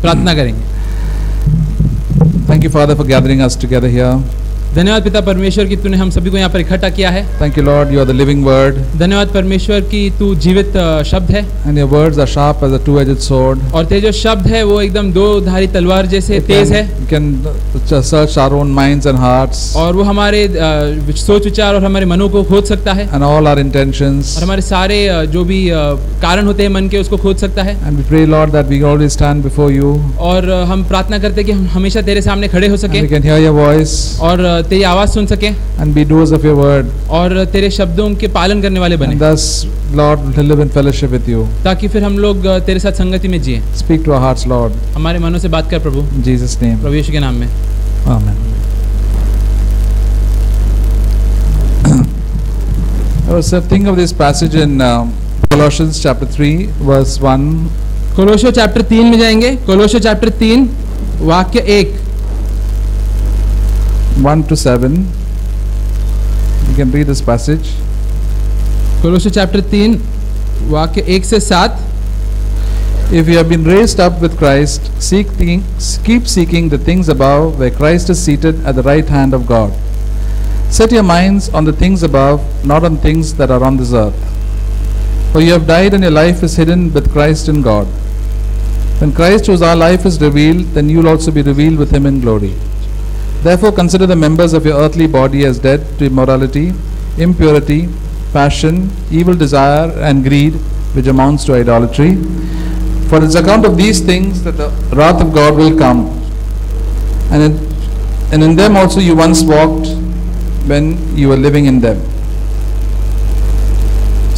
प्रार्थना करेंगे। Thank you, Father, for gathering us together here. धन्यवाद पिता परमेश्वर कि तूने हम सभी को यहाँ पर इकट्ठा किया है। Thank you, Lord, you are the living word. धन्यवाद परमेश्वर कि तू जीवित शब्द है And your words are sharp as a two-edged sword. और तेरे जो शब्द है वो एकदम दो धारी तलवार जैसे तेज है। You can search our own minds and hearts. और वो हमारे सोच विचार और हमारे मनों को खोज सकता है। And all our intentions. और हमारे सारे जो भी कारण होते हैं मन के उसको खोज सकता है। And we pray, Lord, that we always stand before you. और हम प्रार्थना करते हैं कि हम हमेशा तेरे सामने खड़े हो सके। And we can hear your voice. और तेरी आवाज सुन सके। And be doers of your word. और तेरे शब्दों के पालन करने वाले बने। And thus, Lord, to live in fellowship with you. ताकि फिर हम लोग तेरे साथ संगति में जिए। Speak to our hearts, Lord. हमारे मनों से बात कर प्रभु। In Jesus' name. प्रभु यीशु के नाम में। Amen. I was thinking of this passage in Colossians chapter 3, verse 1. कोलोसियों chapter 3 में जाएंगे। कोलोसियों चैप्टर 3 वाक्य 1 to 7. You can read this passage. कोलोसियों चैप्टर 3 वाक्य 1 से 7। If you have been raised up with Christ, keep seeking the things above, where Christ is seated at the right hand of God. Set your minds on the things above, not on things that are on this earth. For you have died, and your life is hidden with Christ in God. When Christ, who is our life, is revealed, then you will also be revealed with him in glory. Therefore consider the members of your earthly body as dead to immorality, impurity, passion, evil desire, and greed, which amounts to idolatry. For it is account of these things that the wrath of God will come. And in them also you once walked when you were living in them.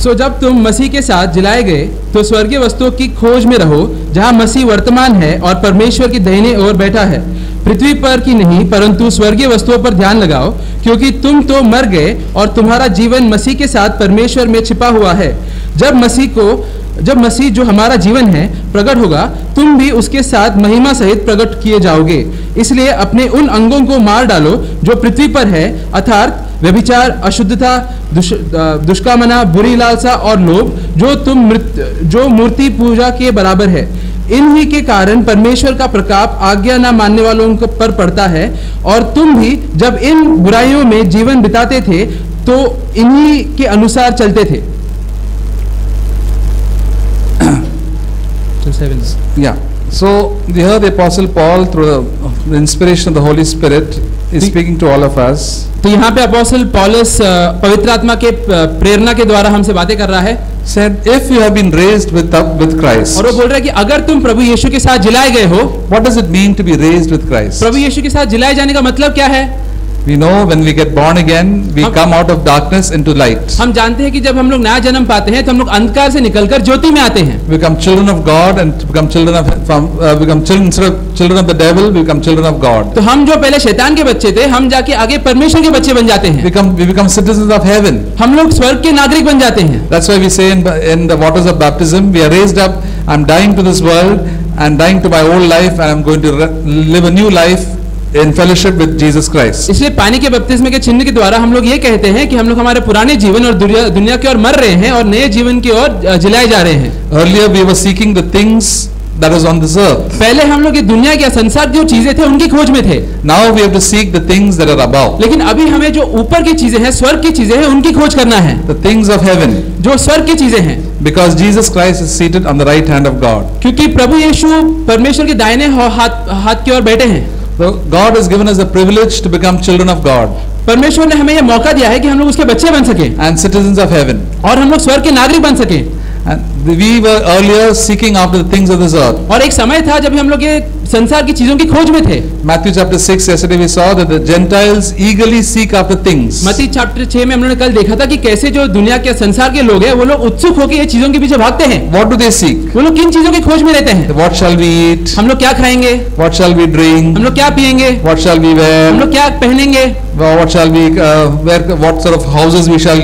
सो जब तुम मसीह के साथ जिलाए गए तो स्वर्गीय वस्तुओं की खोज में रहो, जहाँ मसीह वर्तमान है और परमेश्वर की दाहिने ओर बैठा है। पृथ्वी पर की नहीं परंतु स्वर्गीय वस्तुओं पर ध्यान लगाओ, क्योंकि तुम तो मर गए और तुम्हारा जीवन मसीह के साथ परमेश्वर में छिपा हुआ है। जब मसीह जो हमारा जीवन है प्रकट होगा, तुम भी उसके साथ महिमा सहित प्रकट किए जाओगे। इसलिए अपने उन अंगों को मार डालो जो पृथ्वी पर है, अर्थात व्यभिचार, अशुद्धता, दुष्कामना, बुरी लालसा और लोभ, जो मूर्ति पूजा के बराबर है। इन्हीं के कारण परमेश्वर का प्रताप आज्ञा न मानने वालों पर पड़ता है। और तुम भी जब इन बुराइयों में जीवन बिताते थे तो इन्हीं के अनुसार चलते थे। Yeah. So here the Apostle Paul, through the inspiration of the Holy Spirit, is speaking to all of us. तो यहाँ पे अपोस्टल पौलुस पवित्र आत्मा के प्रेरणा के द्वारा हमसे बातें कर रहा है। Said, if you have been raised with Christ. और वो बोल रहा है कि अगर तुम प्रभु यीशु के साथ जिलाए गए हो। What does it mean to be raised with Christ? प्रभु यीशु के साथ जिलाए जाने का मतलब क्या है? We know when we get born again, we come out of darkness into light. हम जानते हैं कि जब हम लोग नया जन्म पाते हैं तो हम लोग अंधकार से निकलकर ज्योति में आते हैं। We become children of God and become children of the devil, we become children of God. तो हम जो पहले शैतान के बच्चे थे, हम जाके आगे परमेश्वर के बच्चे बन जाते हैं। We become citizens of heaven. हम लोग स्वर्ग के नागरिक बन जाते हैं। That's why we say in the waters of baptism, we are raised up. I'm dying to this world and dying to my old life, and I'm going to live a new life in fellowship with Jesus Christ. इसलिए पानी के बपतिस्मे के चिन्ह के द्वारा हम लोग ये कहते हैं कि हम लोग हमारे पुराने जीवन और दुनिया की ओर मर रहे हैं और नए जीवन की ओर जिलाए जा रहे हैं। Earlier we were seeking the things that is on this earth. पहले हम लोग ये दुनिया के संसार की जो चीजें थे उनकी खोज में थे। Now we have to seek the things that are above. लेकिन अभी हमें जो ऊपर की चीजें हैं, स्वर्ग की चीजें हैं, उनकी खोज करना है। The things of heaven. जो स्वर्ग की चीजें हैं। Because Jesus Christ is seated on the right hand of God. क्योंकि प्रभु यीशु परमेश्वर के दाहिने हाथ की ओर बैठे हैं। So God has given us the privilege to become children of God. परमेश्वर ने हमें यह मौका दिया है कि हम लोग उसके बच्चे बन सके। And citizens of heaven. और हम लोग स्वर्ग के नागरिक बन सके। And we were earlier seeking after the things of this earth. और एक समय था जब हम लोग ये संसार की चीजों की खोज में थे। Matthew chapter 6, yesterday we saw that the Gentiles eagerly seek after things. मत्ती चैप्टर 6 में हम लोगों ने कल देखा था कि कैसे जो दुनिया के संसार के लोग हैं वो लोग उत्सुक होकर ये चीजों के पीछे भागते हैं। What do they seek? वो लोग किन चीजों की खोज में रहते हैं? What shall we eat? हम लोग क्या खाएंगे? What shall we drink? हम लोग क्या पिएंगे? What shall we wear? हम लोग क्या पहनेंगे? What shall we wear? What sort of houses we shall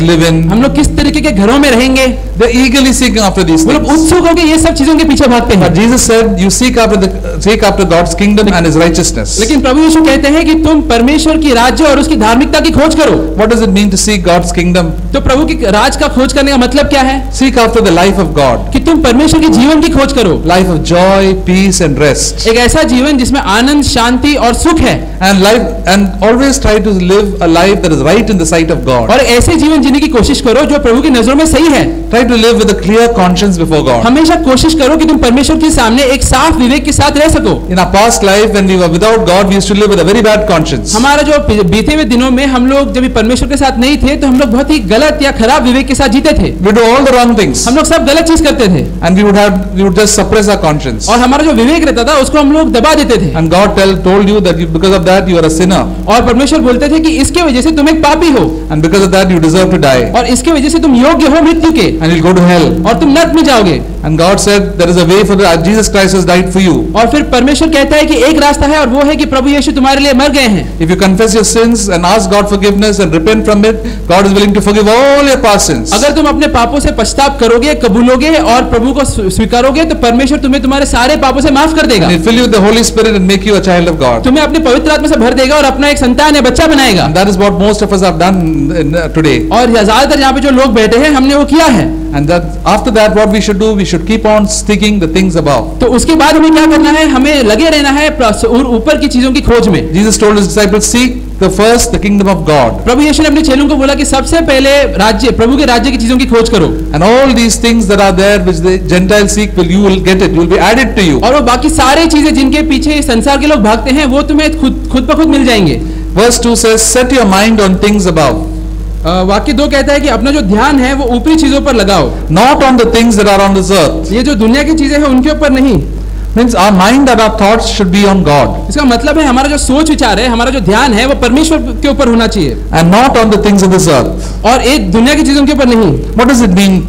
live in? हम लोग किस तरीके के घरों में रहेंगे? They eagerly seeking after these वो लोग things. उत्सुक होकर ये सब चीजों के पीछे भागते हैं। But Jesus said, "You seek after God's kingdom and His righteousness. लेकिन प्रभु यीशु कहते हैं कि तुम परमेश्वर की राज्य और उसकी धार्मिकता की खोज करो। What does it mean to seek God's kingdom? तो प्रभु की राज का खोज करने का मतलब क्या है? Seek after the life of God, कि तुम परमेश्वर के जीवन की खोज करो। life of joy, peace and rest. एक ऐसा जीवन जिसमें आनंद, शांति और सुख है। And always try to live a life that is right in the sight of God. और ऐसे जीवन जीने की कोशिश करो जो प्रभु की नजरों में सही है। Try to live with a clear conscience before God. हमेशा कोशिश करो कि तुम परमेश्वर के सामने एक साफ विवेक के साथ रह सको। In our past life, when we were without God, we used to live with a very bad conscience. हमारा जो बीते हुए दिनों में हम लोग जब परमेश्वर के साथ नहीं थे तो हम लोग बहुत ही गलत या खराब विवेक के साथ जीते थे। We do all the wrong things. हम लोग सब गलत चीज करते थे। And we would just suppress our conscience. और हमारा जो विवेक रहता था उसको हम लोग दबा देते थे। And God told you that because of that you are a sinner. और परमेश्वर बोलते थे कि इसके वजह से तुम एक पापी हो। And because of that you deserve to die. और इसके वजह से तुम योग्य हो मृत्यु के। And you'll go to hell. और तुम नरक में जाओगे। And God said there is a way for that. Jesus Christ has died for you. और फिर परमेश्वर कहता है कि एक रास्ता है और वो है कि प्रभु यीशु तुम्हारे लिए मर गए हैं। If you confess your sins and ask God forgiveness and repent from it, God is willing to forgive all your past sins. अगर तुम अपने पापों से पश्चाताप करोगे, कबूलोगे और प्रभु को स्वीकारोगे तो परमेश्वर तुम्हें तुम्हारे सारे पापों से माफ कर देगा। And He'll fill you with the Holy Spirit and make you a child of God. तुम्हें अपने पवित्र आत्मा से भर देगा और अपना एक संतान या बच्चा बनाएगा। And that is what most of us have done today. और ज्यादातर यहाँ पे जो लोग बैठे हैं हमने वो किया है। And that after that what we should do, we should keep on seeking the things above. तो उसके बाद हमें क्या करना है? हमें लगे रहना है ऊपर की चीजों की खोज में। Jesus told His disciples, seek the kingdom of God. प्रभु यीशु ने अपने चेलों को बोला कि सबसे पहले राज्य, प्रभु के राज्य की चीजों की खोज करो। And all these things that are there which the Gentiles seek, you will get it. You will be added to you. और वो बाकी सारी चीजें जिनके पीछे संसार के लोग भागते हैं वो तुम्हें खुद ब खुद मिल जाएंगे। Verse 2 says, set your mind on things above. वाक्य 2 कहता है कि अपना जो ध्यान है वो ऊपरी चीजों पर लगाओ। Not on the things that are on this earth. ये जो दुनिया की चीजें हैं उनके ऊपर नहीं। Means our mind and our thoughts should be on God. इसका मतलब है हमारा जो सोच विचार है, हमारा जो ध्यान है वो परमेश्वर के ऊपर होना चाहिए। And not on the things of this earth. और एक दुनिया की चीजों के ऊपर नहीं। What does it mean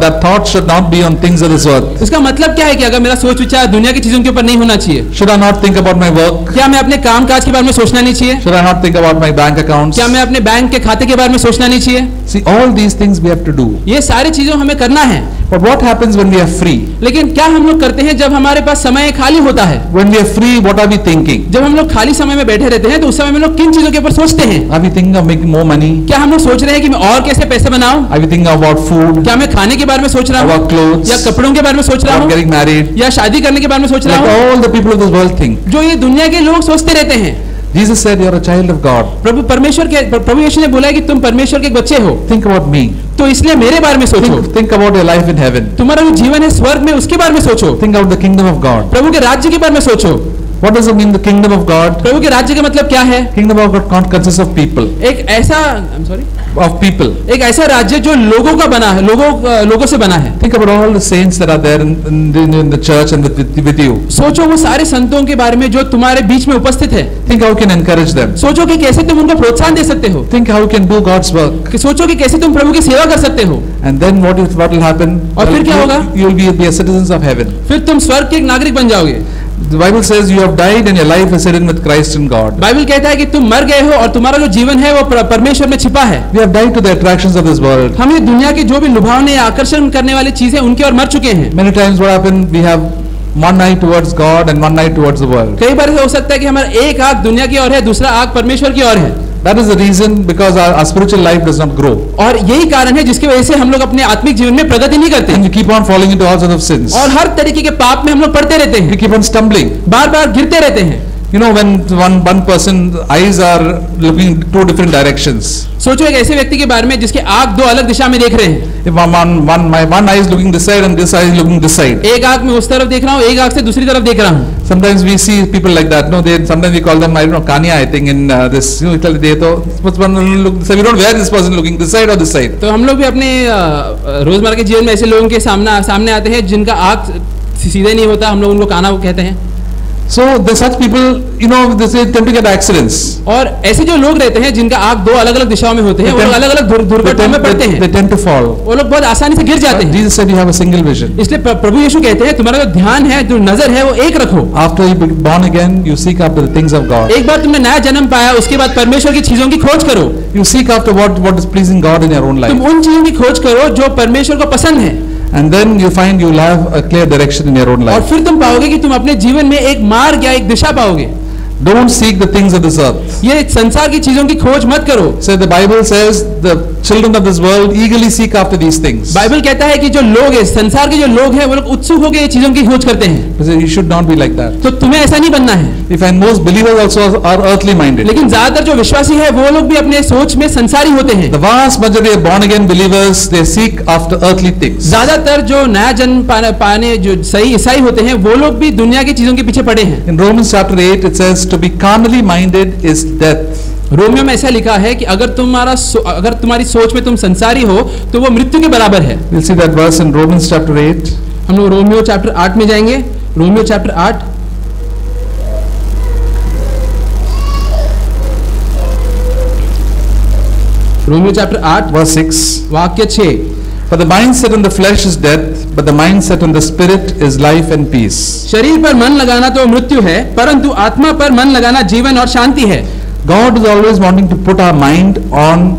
that thoughts should not be on things of this earth? इसका मतलब क्या है कि अगर मेरा सोच विचार दुनिया की चीजों के ऊपर नहीं होना चाहिए? Should I not think about my work? क्या मैं अपने काम काज के बारे में सोचना नहीं चाहिए? Should I not think about my bank accounts? क्या मैं अपने बैंक के खाते के बारे में सोचना नहीं चाहिए? See, all these things we have to do. ये सारी चीजें हमें करना है। But what happens when we are free? लेकिन क्या हम लोग करते हैं जब हमारे पास समय खाली होता है? When we are free, what are we thinking? जब हम लोग खाली समय में बैठे रहते हैं तो उस समय में लोग किन चीजों के ऊपर सोचते हैं? Are we thinking of making more money? क्या हम लोग सोच रहे हैं कि मैं और कैसे पैसे बनाऊं? Are we thinking about food? क्या मैं खाने के बारे में सोच रहा हूँ? About clothes? या कपड़ों के बारे में सोच रहा About हूँ? getting married? या शादी करने के बारे में सोच रहा Like हूँ? all the people of this world think. जो ये दुनिया के लोग सोचते रहते हैं। Jesus said, "You are a child of God." प्रभु यीशु ने बोला है कि तुम परमेश्वर के एक बच्चे हो। Think about me. तो इसलिए मेरे बारे में सोचो। Think about your life in heaven. तुम्हारा जो जीवन है स्वर्ग में उसके बारे में सोचो। Think about the kingdom of God. प्रभु के राज्य के बारे में सोचो। What does it mean, the kingdom of God? प्रभु के राज्य का मतलब क्या है? Kingdom of God consists of people. एक ऐसा of people. एक ऐसा राज्य जो लोगों का बना है, लोगों से बना है। Think about all the saints that are there in the church and with you. सोचो वो सारे संतों के बारे में जो तुम्हारे बीच में उपस्थित है। Think how you can encourage them. सोचो कि कैसे तुम उनको प्रोत्साहन दे सकते हो। Think how you can do God's work. कि सोचो कि कैसे तुम प्रभु की सेवा कर सकते हो। And then what will happen? और फिर क्या होगा? You will be a citizens of heaven. फिर तुम स्वर्ग के एक नागरिक बन जाओगे। The Bible says you have died and your life is hidden with Christ in God. Bible कहता है कि तुम मर गए हो और तुम्हारा जो जीवन है वो परमेश्वर में छिपा है। We have died to the attractions of this world. हम ये दुनिया की जो भी लुभावने या आकर्षण करने वाली चीजें उनके और मर चुके हैं। Many times what happened, we have one eye towards God and one eye towards the world. कई बार हो सकता है कि हमारा एक आंख दुनिया की ओर है, दूसरा आंख परमेश्वर की ओर है। That is the reason because our spiritual life does not grow. और यही कारण है जिसकी वजह से हम लोग अपने आत्मिक जीवन में प्रगति नहीं करते। And we keep on falling into all sorts of sins. और हर तरीके के पाप में हम लोग पड़ते रहते हैं। We keep on stumbling. बार-बार गिरते रहते हैं। You know, when one person's eyes are looking in two different directions. सोचो एक ऐसे व्यक्ति के बारे में जिसके आंख दो अलग दिशा में देख रहे हैं। If one eye is looking this side and this eye is looking this side. एक आंख में उस तरफ देख रहा हूँ, एक आंख से दूसरी तरफ देख रहा हूँ। Sometimes we see people like that. No, sometimes we call them, I don't know, Kanya, I think in this. You know, they तो look. So we don't where this person looking this side or this side. तो हम लोग भी अपने रोजमर्रा के जीवन में ऐसे लोगों के सामने आते हैं जिनका आंख सीधे नहीं होता, हम लोग उनको काना कहते हैं। So there's such people, you know, they tend to get accidents. और ऐसे जो लोग रहते हैं जिनका आंख दो अलग-अलग दिशाओं में होते हैं, वो लोग अलग-अलग दुर्घटनाओं में पड़ते हैं। They tend to fall. वो लोग बहुत आसानी से गिर जाते हैं। Jesus said you have a single vision. इसलिए प्रभु यीशु कहते हैं तुम्हारा जो ध्यान है, जो नजर है, वो एक रखो। After you be born again, you seek after the things of God. एक बार तुमने नया जन्म पाया, उसके बाद परमेश्वर की चीजों की खोज करो। You seek after what is pleasing God in your own life. तुम उन चीजों की खोज करो जो परमेश्वर को पसंद है। And then you find you'll have a clear direction in your own और life. फिर तुम पाओगे कि तुम अपने जीवन में एक मार्ग या एक दिशा पाओगे। Don't seek the things of this earth. ये संसार की चीजों की खोज मत करो। So the Bible says the children of this world eagerly seek after these things. Bible कहता है कि जो लोग हैं, संसार के जो लोग हैं, वो लोग उत्सुक होकर ये चीजों की खोज करते हैं। So you should not be like that. तो तुम्हें ऐसा नहीं बनना है। You find most believers also are earthly minded. लेकिन ज्यादातर जो विश्वासी है वो लोग भी अपने सोच में संसारी होते हैं। The vast majority of born again believers, they seek after earthly things. ज्यादातर जो नया जन्म पाने जो सही ईसाई होते हैं वो लोग भी दुनिया की चीजों के पीछे पड़े हैं। In Romans chapter 8 it says to be carnally minded is death. Romeo में ऐसा लिखा है कि अगर तुम्हारी सोच में तुम संसारी हो तो वो मृत्यु के बराबर है। We'll see that verse in Romans chapter 8. हम लोग रोमियो चैप्टर 8 में जाएंगे। Romeo chapter 8 Romeo chapter 8 verse 6. वाक्य 6। For the mindset on the flesh is death, but the mindset on the spirit is life and peace. शरीर पर मन लगाना तो मृत्यु है, परंतु आत्मा पर मन लगाना जीवन और शांति है। God is always wanting to put our mind on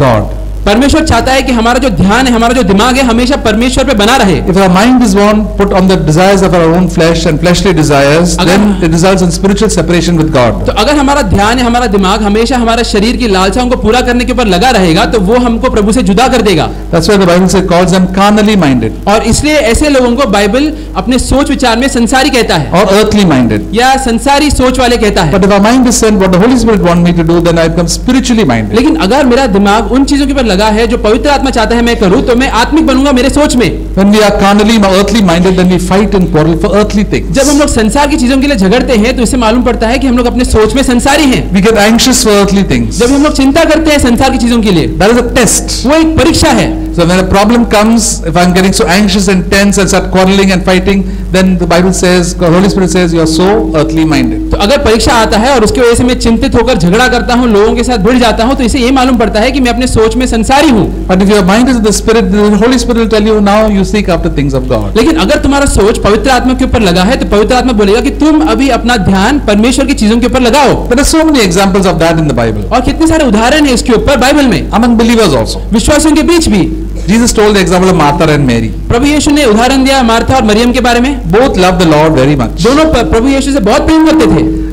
God. परमेश्वर चाहता है कि हमारा जो ध्यान है, हमारा जो दिमाग है, हमेशा परमेश्वर पे बना रहे। If our mind is put on the desires of our own flesh and fleshly desires, then it results in spiritual separation with God. तो अगर हमारा ध्यान है, हमारा दिमाग हमेशा हमारा शरीर की लालसाओं को पूरा करने के ऊपर लगा रहेगा तो वो हमको प्रभु से जुदा कर देगा। That's why the Bible says calls them carnally minded और इसलिए ऐसे लोगों को बाइबल अपने सोच विचार में संसारी कहता है or earthly minded. या संसारी सोच वाले कहता है। But if our mind is sent what the Holy Spirit want me to do, then I become spiritually minded. लेकिन अगर मेरा दिमाग उन चीजों के ऊपर लगा है जो पवित्र आत्मा चाहता है मैं करूं, तो मैं आत्मिक बनूंगा मेरे सोच में। When we are carnally earthly minded, then we fight and quarrel for earthly things. जब हम लोग संसार की चीजों के लिए झगड़ते हैं तो इससे मालूम पड़ता है कि हम लोग अपने सोच में संसारी हैं। We get anxious for earthly things. जब हम लोग चिंता करते हैं संसार की चीजों के लिए, That is a test. वो एक परीक्षा है। So when a problem comes, if I'm getting so anxious and tense and start quarreling and fighting, then the Bible says, the Holy Spirit says, you are so earthly minded. तो अगर परीक्षा आता है और उसकी वजह से मैं चिंतित होकर झगड़ा करता हूँ, लोगों के साथ भिड़ जाता हूँ, तो इसे ये मालूम पड़ता है कि मैं अपने सोच में संसारी हूँ। But if your mind is in the Spirit, the Holy Spirit will tell you, now you seek after things of God. लेकिन अगर तुम्हारा सोच पवित्र आत्मा के ऊपर लगा है तो पवित्र आत्मा बोलेगा कि तुम अभी अपना ध्यान परमेश्वर की चीजों के ऊपर लगाओ। There are so many examples of that in the Bible. और कितने सारे उदाहरण है इसके ऊपर बाइबल में, Among believers also. विश्वासियों के बीच भी। Jesus told the example of Martha and Mary. प्रभु यीशु ने उदाहरण दिया मार्था और मरियम के बारे में। Both loved the Lord very much. दोनों प्रभु यीशु से बहुत प्रेम करते थे।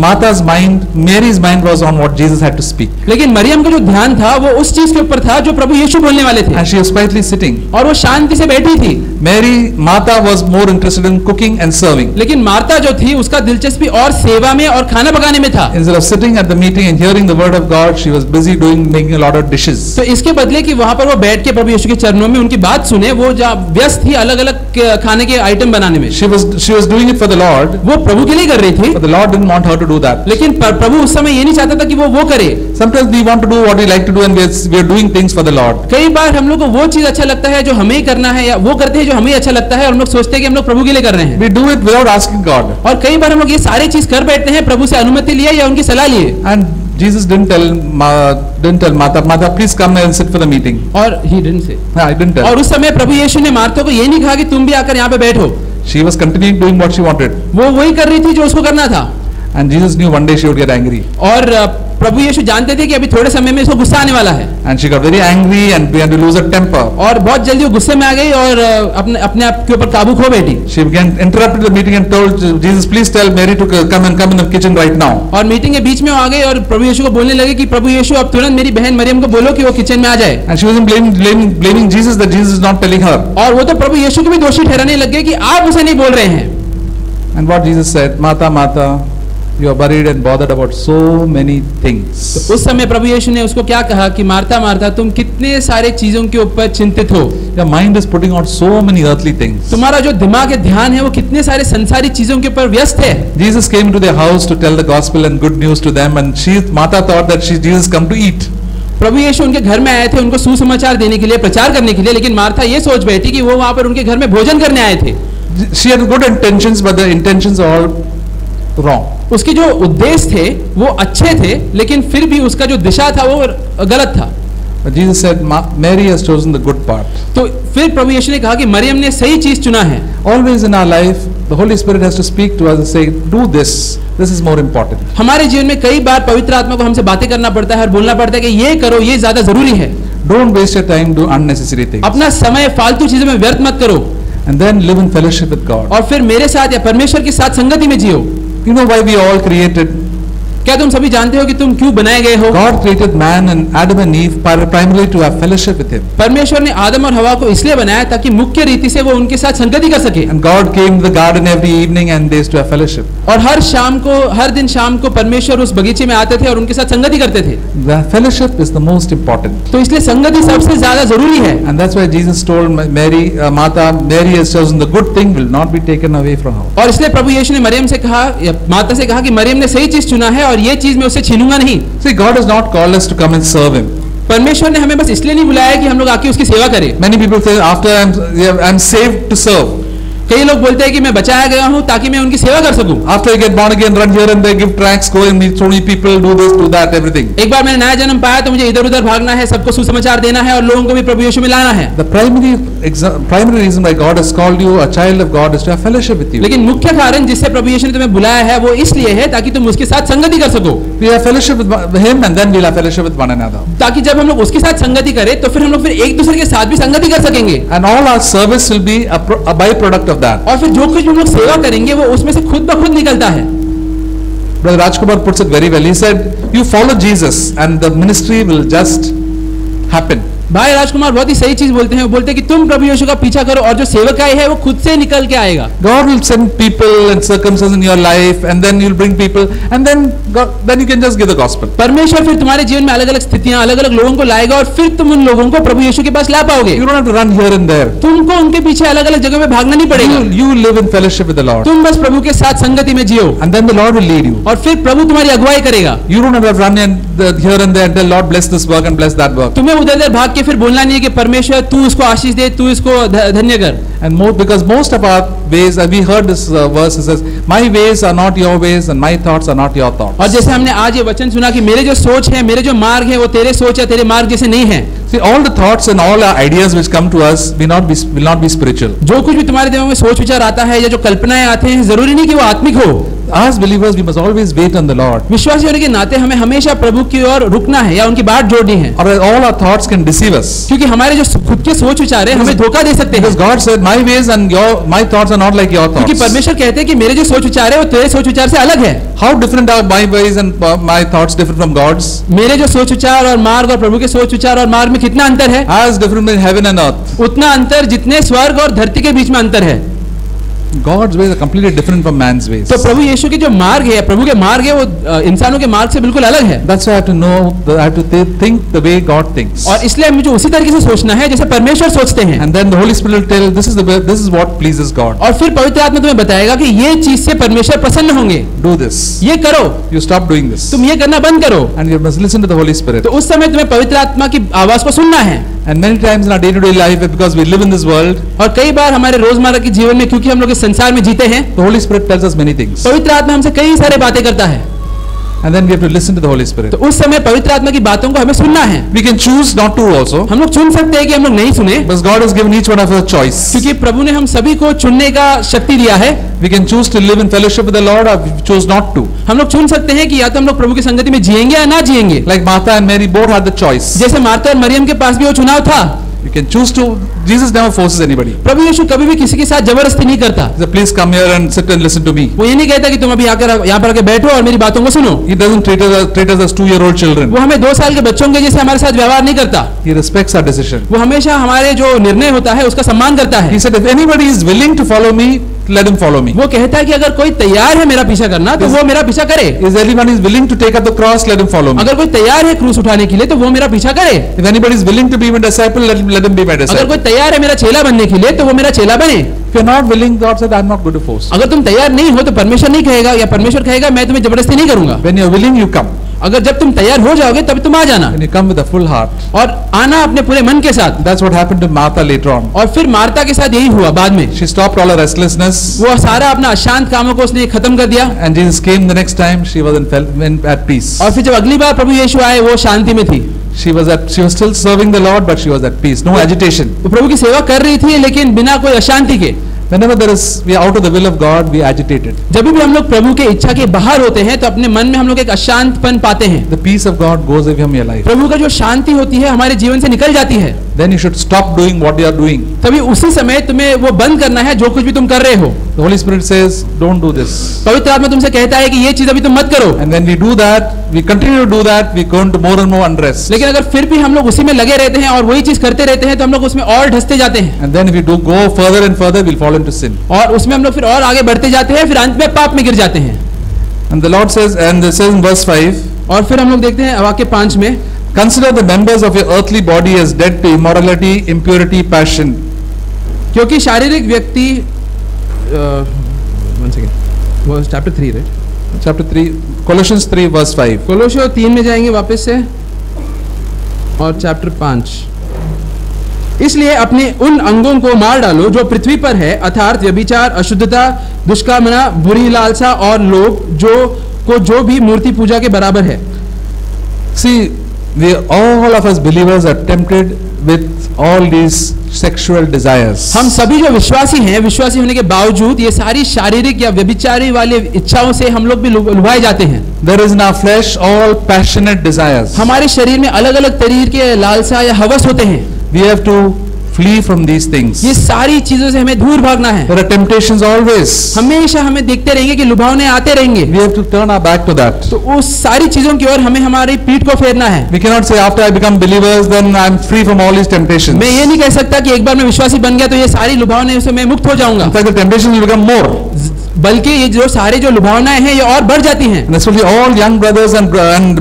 Martha's mind, Mary's mind was on what Jesus had to speak. लेकिन मरियम का जो ध्यान था वो उस चीज के ऊपर था जो प्रभु यीशु बोलने वाले थे। And she was quietly sitting. और वो शांति से बैठी थी। Martha was more interested in cooking and serving. लेकिन मार्था जो थी उसका दिलचस्पी और सेवा में और खाना पकाने में था। Instead of sitting at the meeting and hearing the word of God, she was busy making a lot of dishes. तो इसके बदले कि वहां पर वो बैठ के प्रभु यीशु के चरणों में उनकी बात सुने, वो व्यस्त थी अलग अलग खाने के आइटम बनाने में। She was doing it for the Lord. वो प्रभु के लिए कर रही थी। But the Lord didn't want her to do that. लेकिन प्रभु उस समय ये नहीं चाहता था कि वो करे। Sometimes we want to do what we like to do and we are doing things for the Lord. कई बार हम लोग को वो चीज अच्छा लगता है जो हमें ही करना है, या वो करते हैं जो हमें अच्छा लगता है और हम लोग सोचते हैं कि हम लोग प्रभु के लिए कर रहे हैं। We do it without asking God. और कई बार हम लोग ये सारी चीज कर बैठते हैं प्रभु से अनुमति लिया या उनकी सलाह लिए। And Jesus didn't tell Martha, please come and sit for the meeting. और he didn't say. I didn't tell. और उस समय प्रभु यीशु ने मार्था को ये नहीं कहा कि तुम भी आकर यहाँ पे बैठो। She was continuing doing what she wanted. वो वही कर रही थी जो उसको करना था। And Jesus knew one day she would get angry. और प्रभु यीशु जानते थे कि अभी थोड़े समय में इसको गुस्सा आने वाला है। And she got very angry and began to lose her temper. और बहुत जल्दी वो गुस्से में आ गई और अपने आप के ऊपर काबू खो बैठी। She interrupted the meeting and told Jesus, please tell Mary to come in the kitchen right now. और मीटिंग के बीच में वो आ गई और प्रभु यीशु को बोलने लगे कि प्रभु यीशु अब तुरंत मेरी बहन मरियम को बोलो कि वो किचन में आ जाए। And she wasn't blaming Jesus that Jesus is not telling her. और वो तो प्रभु यीशु को भी दोषी ठहराने लग गए कि आप उसे नहीं बोल रहे हैं। And what Jesus said, Martha, Martha, you are worried and bothered about so many things. तो उस समय प्रभु यीशु ने उसको क्या कहा कि मार्था मार्था तुम कितने सारे चीजों के ऊपर चिंतित हो। Your mind is putting on so many earthly things. तुम्हारा जो दिमाग है ध्यान है वो कितने सारे संसारी चीजों के ऊपर व्यस्त है। Jesus came into their house to tell the gospel and good news to them, and Martha thought that Jesus come to eat. प्रभु यीशु उनके घर में आए थे उनको सुसमाचार देने के लिए, प्रचार करने के लिए, लेकिन मार्था ये सोच बैठी कि वो वहां पर उनके घर में भोजन करने आए थे। She had good intentions, but the intentions are all wrong. उसके जो उद्देश्य थे वो अच्छे थे, लेकिन फिर भी उसका जो दिशा था वो गलत था। But Jesus said, Mary has chosen the good part. तो फिर प्रभु यीशु ने कहा कि मरियम ने सही चीज चुना है। Always in our life, the Holy Spirit has to speak to us and say, do this. This is more important. हमारे जीवन में कई बार पवित्र आत्मा को हमसे बातें करना पड़ता है और बोलना पड़ता है कि ये करो, ये ज्यादा जरूरी है। Don't waste your time do unnecessary things. अपना समय फालतू चीजों में व्यर्थ मत करो। And then live in fellowship with God. और फिर मेरे साथ या परमेश्वर के साथ संगति में जियो। You know why we are all created? क्या तुम सभी जानते हो कि तुम क्यों बनाए गए हो? God created man and Adam and Eve primarily to have fellowship with Him. परमेश्वर ने आदम और हवा को इसलिए बनाया ताकि मुख्य रीति से वो उनके साथ संगति कर सके। And God came to the garden every evening and they used to have fellowship. और हर दिन शाम को परमेश्वर उस बगीचे में आते थे और उनके साथ संगति करते थे। The fellowship is the most important. तो इसलिए संगति सबसे ज्यादा जरूरी है। And that's why Jesus told Martha, Mary has chosen the good thing, will not be taken away from her. और इसलिए प्रभु यीशु ने मरियम से कहा, माता से कहा कि मरियम ने सही चीज चुना है और ये चीज मैं उससे छीनूंगा नहीं। See, God has not called us to come and serve Him. परमेश्वर ने हमें बस इसलिए नहीं बुलाया कि हम लोग आके उसकी सेवा करें। Many people say, after I'm saved to serve. कई लोग बोलते हैं कि मैं बचाया गया हूँ ताकि मैं उनकी सेवा कर सकूं। After I get born again, run here and there, give tracts, go and meet so many people, do this, do that, everything. एक बार मैंने नया जन्म पाया तो मुझे इधर उधर भागना है, सबको सुसमाचार देना है और लोगों को भी प्रभु यीशु में लाना है। The primary reason why God has called you a child of God is to have fellowship with you. लेकिन मुख्य कारण जिससे प्रभु यीशु ने तुम्हें बुलाया है वो इसलिए है ताकि तुम उसके साथ संगति कर सको। We have fellowship with Him and then we'll have fellowship with one another. ताकि जब हम लोग उसके साथ संगति करें तो फिर हम लोग फिर एक दूसरे के साथ भी संगति कर सकेंगे। And all our service will be a byproduct of that. और फिर जो कुछ हम लोग सेवा करेंगे वो उसमें से खुद ब खुद निकलता है। Brother Rajkumar puts it very well. He said, you follow Jesus and the ministry will just happen. भाई राजकुमार बहुत ही सही चीज बोलते हैं। वो बोलते हैं कि तुम प्रभु यीशु का पीछा करो और जो सेवकाई है वो खुद से निकल के आएगा। God will send people and circumstances in your life and then you'll bring people and then you can just give the gospel. परमेश्वर फिर तुम्हारे जीवन में अलग-अलग स्थितियां, अलग-अलग लोगों को लाएगा और फिर तुम उन लोगों को प्रभु यीशु के पास ला पाओगे। You don't have to run here and there. तुमको उनके पीछे अलग-अलग जगह में भागना नहीं पड़ेगा। You live in fellowship with the Lord. तुम बस प्रभु के साथ संगति में जियो and then the Lord will lead you. और फिर प्रभु तुम्हारी अगुवाई करेगा। You don't have to run here and there and tell Lord bless this work and bless that work. तुम्हें उधर-उधर भाग के फिर बोलना नहीं है कि परमेश्वर तू इसको आशीष दे, तू इसको धन्य कर। And because most of our ways, we heard this verse, it says, my ways are not your ways and my thoughts are not your thoughts. और जैसे हमने आज ये वचन सुना कि मेरे जो सोच है, मेरे जो मार्ग है वो तेरे सोच या तेरे मार्ग जैसे नहीं है। See, all the thoughts and all our ideas which come to us will not be spiritual. जो कुछ भी तुम्हारे दिमाग में सोच विचार आता है या जो कल्पनाएं आते हैं जरूरी नहीं कि वो आत्मिक हो। As believers, we must always wait on the Lord. विश्वासी होने के नाते हमें हमेशा प्रभु की ओर रुकना है या उनकी बात जोड़नी है। Or all our thoughts can deceive us. क्योंकि हमारे जो खुद के सोच विचार है हमें धोखा दे सकते हैं। Because God said, my ways and my thoughts are not like your thoughts. क्योंकि परमेश्वर कहते हैं कि मेरे जो सोच विचार है वो तेरे सोच विचार से अलग है। How different are my ways and my thoughts different from God's? मेरे जो सोच विचार और मार्ग और प्रभु के सोच विचार और मार्ग में कितना अंतर है? As different in heaven and earth. उतना अंतर जितने स्वर्ग और धरती के बीच में अंतर है। God's ways are completely different from man's ways. तो प्रभु यीशु के जो मार्ग है, प्रभु के मार्ग है वो इंसानों के मार्ग से बिल्कुल अलग है। That's why I have to know, I have to think the way God thinks. और इसलिए मुझे उसी तरीके से सोचना है जैसे परमेश्वर सोचते हैं। And then the Holy Spirit will tell, this is what pleases God. और फिर पवित्र आत्मा तुम्हें बताएगा कि ये चीज से परमेश्वर प्रसन्न होंगे। Do this. ये करो। You stop doing this. तुम ये करना बंद करो। And you must listen to the Holy Spirit. तो उस समय तुम्हें पवित्र आत्मा की आवाज को सुनना है। And many times in our day-to-day life, because we live in this world, और कई बार हमारे रोजमर्रा के जीवन में क्योंकि हम लोग इस संसार में जीते हैं, the Holy Spirit tells us many things. पवित्र आत्मा हमसे कई सारे बातें करता है। And then we have to listen to the Holy Spirit. तो उस समय पवित्र आत्मा की बातों को हमें सुनना है। We can choose not to also. हम लोग चुन सकते हैं कि हम लोग नहीं सुने। Because God has given each one of us a choice. क्योंकि प्रभु ने हम सभी को चुनने का शक्ति दिया है। We can choose to live in fellowship with the Lord, or we choose not to. हम लोग चुन सकते हैं कि या तो हम लोग प्रभु की संगति में जिएंगे या ना जिएंगे। Like Martha and Mary both had the choice. जैसे मार्था और मरियम के पास भी वो चुनाव था। You can choose to. Jesus never forces anybody. प्रभु यीशु कभी भी किसी के साथ जबरदस्ती नहीं करता। He said, please come here and sit and listen to me. वो ये नहीं कहता कि तुम अभी आकर यहाँ पर आके बैठो और मेरी बातों को सुनो। He doesn't treat us as 2-year-old children. वो हमें 2 साल के बच्चों के जैसे हमारे साथ व्यवहार नहीं करता। He respects our decision. वो हमेशा हमारे जो निर्णय होता है उसका सम्मान करता है। He said, if anybody is willing to follow me, let him follow me. वो कहता है कि अगर कोई तैयार है मेरा पीछा करना तो वो मेरा पीछा करे। If anyone is willing to take up the cross, let him follow me. अगर कोई तैयार है क्रूस उठाने के लिए तो वो मेरा पीछा करे। If anybody is willing to be my disciple, let him be my disciple. अगर कोई तैयार है मेरा चेला बनने के लिए तो वो मेरा चेला बने। If you're not willing, God said, I'm not going to force. अगर तुम तैयार नहीं हो तो परमेश्वर नहीं कहेगा या परमेश्वर कहेगा मैं तुम्हें जबरदस्ती नहीं करूंगा। When you're willing, you come. अगर जब तुम तैयार हो जाओगे तब तुम आ जाना। When you come with a full heart. और आना अपने पूरे मन के साथ। That's what happened to Martha later on. और फिर मार्था के साथ यही हुआ बाद में। She stopped all her restlessness. वो सारा अपना अशांत कामों को उसने खत्म कर दिया। And Jesus came the next time. She was at peace. और फिर जब अगली बार प्रभु यीशु आए वो शांति में थी। She was still serving the Lord, but she was at peace, no agitation. वो प्रभु की सेवा कर रही थी लेकिन बिना कोई अशांति के। Whenever we are out of the will of God, we are agitated. जब भी हम लोग प्रभु के इच्छा के बाहर होते हैं तो अपने मन में हम लोग एक अशांतपन पाते हैं। The peace of God goes away from your life. प्रभु का जो शांति होती है हमारे जीवन से निकल जाती है। Then you should stop doing what you are doing. तभी उसी समय तुम्हें वो बंद करना है जो कुछ भी तुम कर रहे हो। The Holy Spirit says, don't do this. पवित्र आत्मा तुमसे कहता है कि ये चीज अभी तुम मत करो। And when we do that, we continue to do that, we go into more and more unrest. लेकिन अगर फिर भी हम लोग उसी में लगे रहते हैं और वही चीज करते रहते हैं तो हम लोग उसमें और ढसते जाते हैं। And then if we do go further and further, we'll fall into sin. और उसमें हम लोग फिर और आगे बढ़ते जाते हैं, फिर अंत में पाप में गिर जाते हैं। And the Lord says, and it says in verse 5, और फिर हम लोग देखते हैं वाक्य 5 में, consider the members of your earthly body as dead to immorality, impurity, passion. क्योंकि शारीरिक व्यक्ति one second, वो chapter 3 right? Chapter 3, Colossians 3 verse 5. कोलोसियों 3 में जाएंगे वापस से और चैप्टर 5। इसलिए अपने उन अंगों को मार डालो जो पृथ्वी पर है, अर्थात व्यभिचार, अशुद्धता, दुष्कामना, बुरी लालसा और लोभ, जो भी मूर्ति पूजा के बराबर है। See, all of us believers are tempted with all these sexual desires. हम सभी जो विश्वासी हैं, विश्वासी होने के बावजूद ये सारी शारीरिक या व्यभिचारी वाले इच्छाओं से हम लोग भी लुभाए जाते हैं। There is in our flesh all passionate desires. हमारे शरीर में अलग अलग तरीके के लालसा या हवस होते हैं। We have to flee from these things. ये सारी चीजों से हमें दूर भागना है। There are temptations always. हमेशा हमें देखते रहेंगे कि लुभावने आते रहेंगे। We have to turn our back to that. तो उस सारी चीजों की ओर हमें हमारी पीठ को फेरना है। We cannot say after I become believers then I am free from all these temptations. मैं ये नहीं कह सकता कि एक बार मैं विश्वासी बन गया तो ये सारी लुभावने से मैं मुक्त हो जाऊंगा। In fact, the temptations will become more. बल्कि ये जो सारे जो लुभावनाएं हैं ये और बढ़ जाती हैं। And especially all young brothers and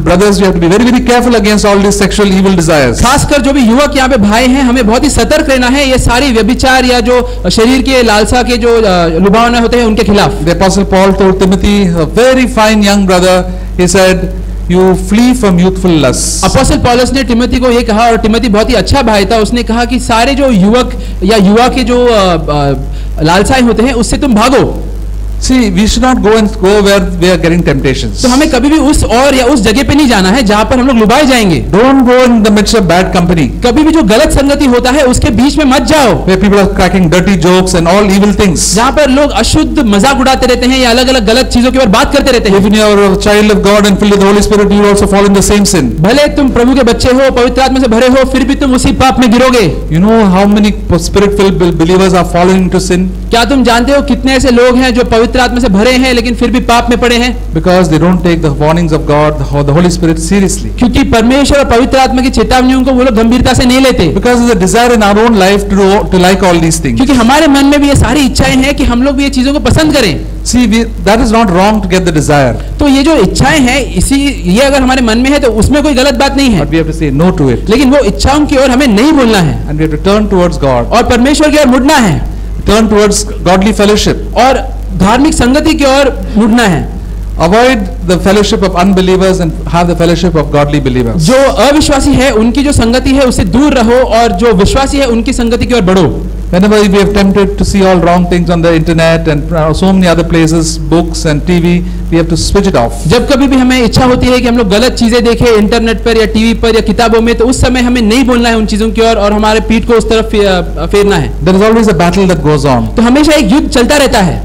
brothers, you have to be very very careful against all these sexual evil desires. खासकर जो भी युवक यहाँ पे भाई हैं, हमें बहुत ही सतर्क रहना है ये सारी व्यभिचार या जो शरीर के लालसा के जो लुभावना होते हैं उनके खिलाफ। The Apostle Paul told Timothy, a very fine young brother, he said, you flee from youthful lusts. Apostle पौलुस ने टिमोथी को ये कहा, और टिमोथी बहुत ही अच्छा भाई था, उसने कहा कि सारे जो युवक या युवा के जो लालसाएं होते हैं उससे तुम भागो। See, we should not go where we are getting temptations. तो हमें कभी भी उस और या उस जगह पे नहीं जाना है जहाँ पर हम लोग लुभाए जाएंगे। Don't go in the midst of bad company. कभी भी जो गलत संगति होता है उसके बीच में मत जाओ। Where people are cracking dirty jokes and all evil things. जहाँ पर लोग अशुद्ध मजाक उड़ाते रहते हैं या अलग अलग गलत चीजों के बारे में बात करते रहते हैं। If you are a child of God and filled with the Holy Spirit, you will also fall in the same sin. भले तुम प्रभु के बच्चे हो, पवित्र आत्मा से भरे हो, फिर भी तुम उसी पाप में गिरोगे। You know how many spirit-filled believers are falling into sin? क्या तुम जानते हो कितने ऐसे लोग हैं जो पवित्र आत्मा से भरे हैं लेकिन फिर भी पाप में पड़े हैं? Because they don't take the warnings of God, the Holy Spirit seriously. क्योंकि परमेश्वर और पवित्र आत्मा की चेतावनियों को वो लोग गंभीरता से नहीं लेते। Because there's a desire in our own life to like all these things. क्योंकि हमारे मन में भी ये सारी इच्छाएं हैं कि हम लोग भी ये चीजों को पसंद करें। See, that is not wrong to get the desire. तो ये जो इच्छाएं हैं ये अगर हमारे मन में है तो उसमें कोई गलत बात नहीं है। But we have to say no to it. लेकिन वो इच्छाओं की ओर हमें नहीं बोलना है। And we have to turn towards God. और परमेश्वर की ओर मुड़ना है। Turn towards godly fellowship. और धार्मिक संगति की ओर मुड़ना है। Avoid the fellowship of unbelievers and have the fellowship of godly believers. जो अविश्वासी है उनकी जो संगति है उससे दूर रहो और जो विश्वासी है उनकी संगति की ओर बढ़ो। Whenever we are tempted to see all wrong things on the internet and so many other places, books and TV, we have to switch it off. जब कभी भी हमें इच्छा होती है कि हम लोग गलत चीजें देखें इंटरनेट पर या टीवी पर या किताबों में, तो उस समय हमें नहीं बोलना है उन चीजों की ओर और हमारे पीठ को उस तरफ फेरना है। There is always a battle that goes on. तो हमेशा एक युद्ध चलता रहता है।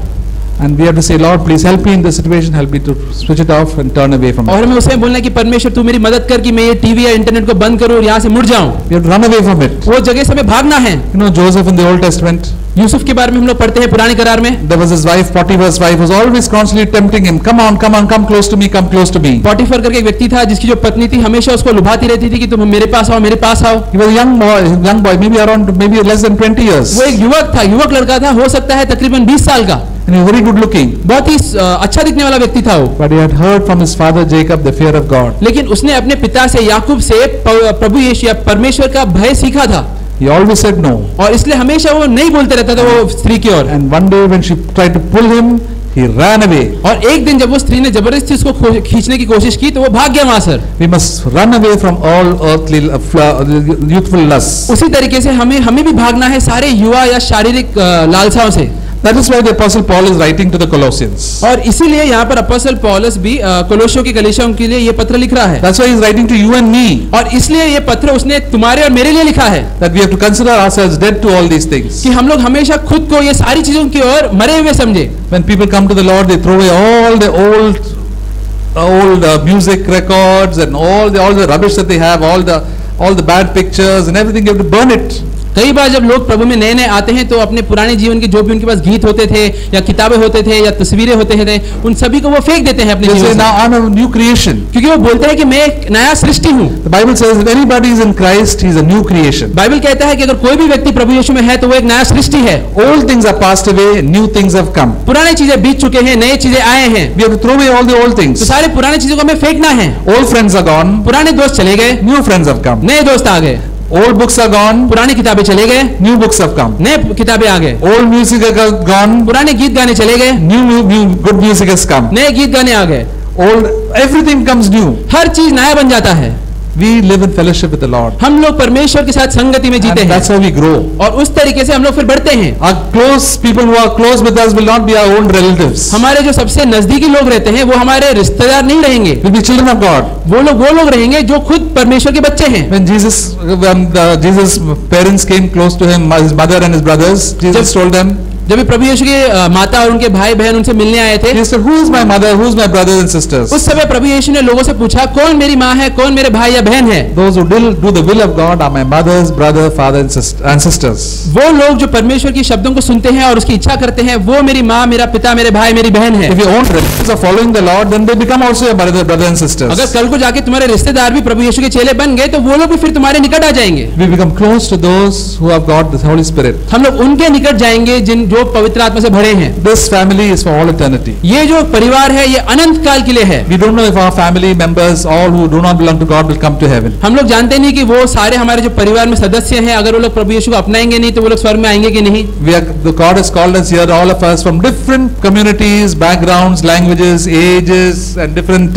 And we have to say, Lord, please help me in this situation. Help me to switch it off and turn away from it. और हमें उसमें बोलना है कि परमेश्वर तू मेरी मदद कर कि मैं ये टीवी या इंटरनेट को बंद करूं और यहाँ से मुड़ जाऊं। We have to run away from it. वो जगह से हमें भागना है। You know Joseph in the Old Testament. Yusuf के बारे में हम लोग पढ़ते हैं पुराने करार में। There was his wife, Potiphar's wife, was always constantly tempting him. Come on, come on, come close to me, come close to me. Potiphar करके एक व्यक्ति था जिसकी जो पत्नी थी हमेशा उसको लुभाती रहती थी कि तुम मेरे पास आओ, मेरे पास आओ। He was a young boy, maybe less than 20 years. वो एक युवक था, युवक लड़का था, हो सकता है तकरीबन 20 साल का। And he was very good looking. बहुत ही अच्छा दिखने वाला व्यक्ति था वो। But he had heard from his father Jacob the fear of God. लेकिन उसने अपने पिता से याकूब से प्रभु यीशु या परमेश्वर का भय सीखा था। He always said no. और इसलिए हमेशा वो नहीं बोलते रहता था वो स्त्री की ओर। And one day when she tried to pull him, he ran away. और एक दिन जब वो स्त्री ने जबरदस्ती उसको खींचने की कोशिश की तो वो भाग गया वहां से। We must run away from all earthly youthful lusts. उसी तरीके से हमें भी भागना है सारे युवा या शारीरिक लालसाओं से। That is why the Apostle Paul is writing to the Colossians. और इसीलिए यहाँ पर अपोस्टल पौलुस भी कोलोसियों की कलीसियाओं के लिए ये पत्र लिख रहा है। That's why he is writing to you and me. और इसलिए ये पत्र उसने तुम्हारे और मेरे लिए लिखा है That we have to consider ourselves dead to all these things. कि हम लोग हमेशा खुद को ये सारी चीजों की ओर मरे हुए समझे। When people come to the Lord, they throw away all the old music records and all the rubbish that they have, all the bad pictures and everything. You have to burn it. कई बार जब लोग प्रभु में नए नए आते हैं तो अपने पुराने जीवन के जो भी उनके पास गीत होते थे या किताबें होते थे या तस्वीरें होते थे उन सभी को वो फेंक देते हैं अपने They say, जीवन now I'm a new creation. से, क्योंकि वो बोलते हैं कि मैं एक नया सृष्टि हूँ। The Bible says if anybody is in Christ, he is a new creation. Bible कहता है कि अगर कोई भी व्यक्ति प्रभु यीशु में है तो वो एक नया सृष्टि है। Old things are passed away, new things have come. पुरानी चीजें बीत चुके हैं, नई चीजें आए हैं। We have to throw away all the old तो things. सारे पुरानी चीजों को हमें फेंकना है। Old friends are gone, पुराने दोस्त चले गए, new friends have come. नए दोस्त आ गए। Old books are gone, पुरानी किताबें चले गए, new books have come. नए किताबें आ गए। Old music are gone, पुराने गीत गाने चले गए, new good music has come. नए गीत गाने आ गए। Old, everything comes new. हर चीज नया बन जाता है। We live in fellowship with the Lord. हम लोग परमेश्वर के साथ संगति में जीते And हैं that's how we grow. और उस तरीके से हम लोग फिर बढ़ते हैं। Our close people who are close with us will not be our own relatives. हमारे जो सबसे नजदीकी लोग रहते हैं वो हमारे रिश्तेदार नहीं रहेंगे, We'll be children of God. वो लोग रहेंगे जो खुद परमेश्वर के बच्चे हैं। When Jesus' parents came close to him, his mother and his brothers, Jesus told them, जब भी प्रभु यीशु के माता और उनके भाई बहन उनसे मिलने आए थे, he said, who is my mother, who is my brothers and sisters? उस समय प्रभु यीशु ने लोगों से पूछा कौन मेरी माँ है, कौन मेरे भाई या बहन है। Those who do the will of God are my mothers, brother, father and sisters. वो लोग जो परमेश्वर की शब्दों को सुनते हैं और उसकी इच्छा करते हैं वो मेरी माँ, मेरा पिता, मेरे भाई, मेरी बहन है। If your own relatives are following the Lord, then they become also your brother and sisters. अगर कल को जाके तुम्हारे रिश्तेदार भी प्रभु यीशु के चेले बन गए तो वो लोग भी फिर तुम्हारे निकट आ जाएंगे। We become close to those who have got the Holy Spirit. हम लोग उनके निकट जाएंगे जो पवित्र आत्मा से भरे हैं। This family is for all eternity. ये जो परिवार है ये अनंत काल के लिए है। We don't know if our family members, all who do not belong to God, will come to heaven. हम लोग जानते नहीं कि वो सारे हमारे जो परिवार में सदस्य हैं अगर वो लोग प्रभु यीशु को अपनाएंगे नहीं तो वो लोग स्वर्ग में आएंगे कि नहीं। God has called us here, all of us, from different communities, backgrounds, languages, ages, and different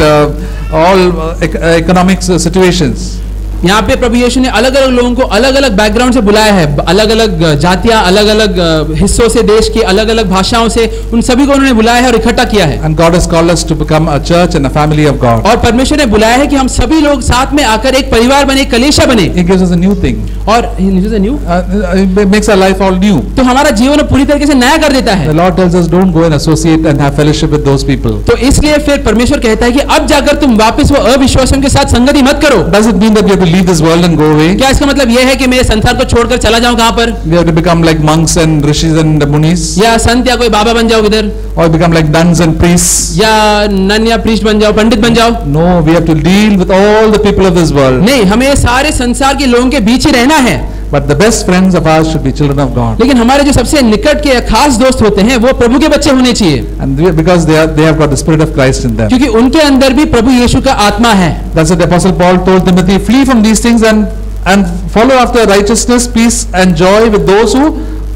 economic situations. यहाँ पे प्रभु यीशु ने अलग अलग लोगों को अलग अलग बैकग्राउंड से बुलाया है, अलग अलग जातियां, अलग अलग हिस्सों से, देश की अलग अलग भाषाओं से, उन सभी को उन्होंने बुलाया है और इकट्ठा किया है। And God has called us to become a church and a family of God. और परमेश्वर ने बुलाया है कि हम सभी लोग साथ में आकर एक परिवार बने, एक कलीसिया बने। He gives us a new thing. और It makes our life all new. तो हमारा जीवन पूरी तरीके से नया कर देता है। The Lord tells us, don't go and associate and have fellowship with those people. तो इसलिए फिर परमेश्वर कहता है कि अब जाकर तुम वापस वो अविश्वासियों के साथ संगति मत करो। Does it mean that we have to leave this world and go away? क्या इसका मतलब यह है कि मैं संसार को छोड़कर चला जाऊं कहां पर? We have to become like monks and rishis and munis? या संत या कोई बाबा बन जाओ इधर? Or become like nuns and priests? या नन या प्रीस्ट बन जाओ, पंडित बन जाओ? No, we have to deal with all the people of this world. नहीं, हमें सारे संसार के लोगों के बीच ही रहना है। But the best friends of ours should be children of God. लेकिन हमारे जो सबसे निकट के खास दोस्त होते हैं वो प्रभु के बच्चे होने चाहिए। And because they have got the Spirit of Christ in them. क्योंकि उनके अंदर भी प्रभु यीशु का आत्मा है। That's what the Apostle Paul told Timothy, flee from these things and follow after righteousness, peace and joy with those who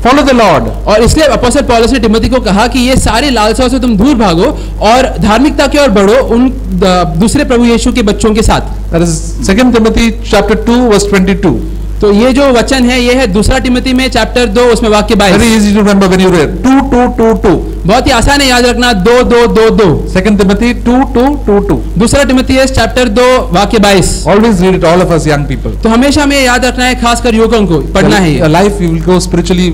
follow the Lord. और इसलिए अपोस्तल पौलुस ने तिमोथी को कहा कि ये सारी लालसाओं से तुम दूर भागो और धार्मिकता की ओर बढ़ो उन दूसरे प्रभु यीशु के बच्चों के साथ। That is 2 Timothy chapter 2 verse 22. तो ये जो वचन है ये है दूसरा तिमोथी में चैप्टर 2 उसमें वाक्य 22। Very easy to remember when you read 2:2:2:2. बहुत ही आसान है याद रखना 2:2:2:2। 2 Timothy 2:2:2:2. दूसरा तिमोथी चैप्टर 2 वाक्य 22। Always read it, all of us young people. तो हमेशा हमें याद रखना है, खासकर युवकों को पढ़ना है। Your life you will go spiritually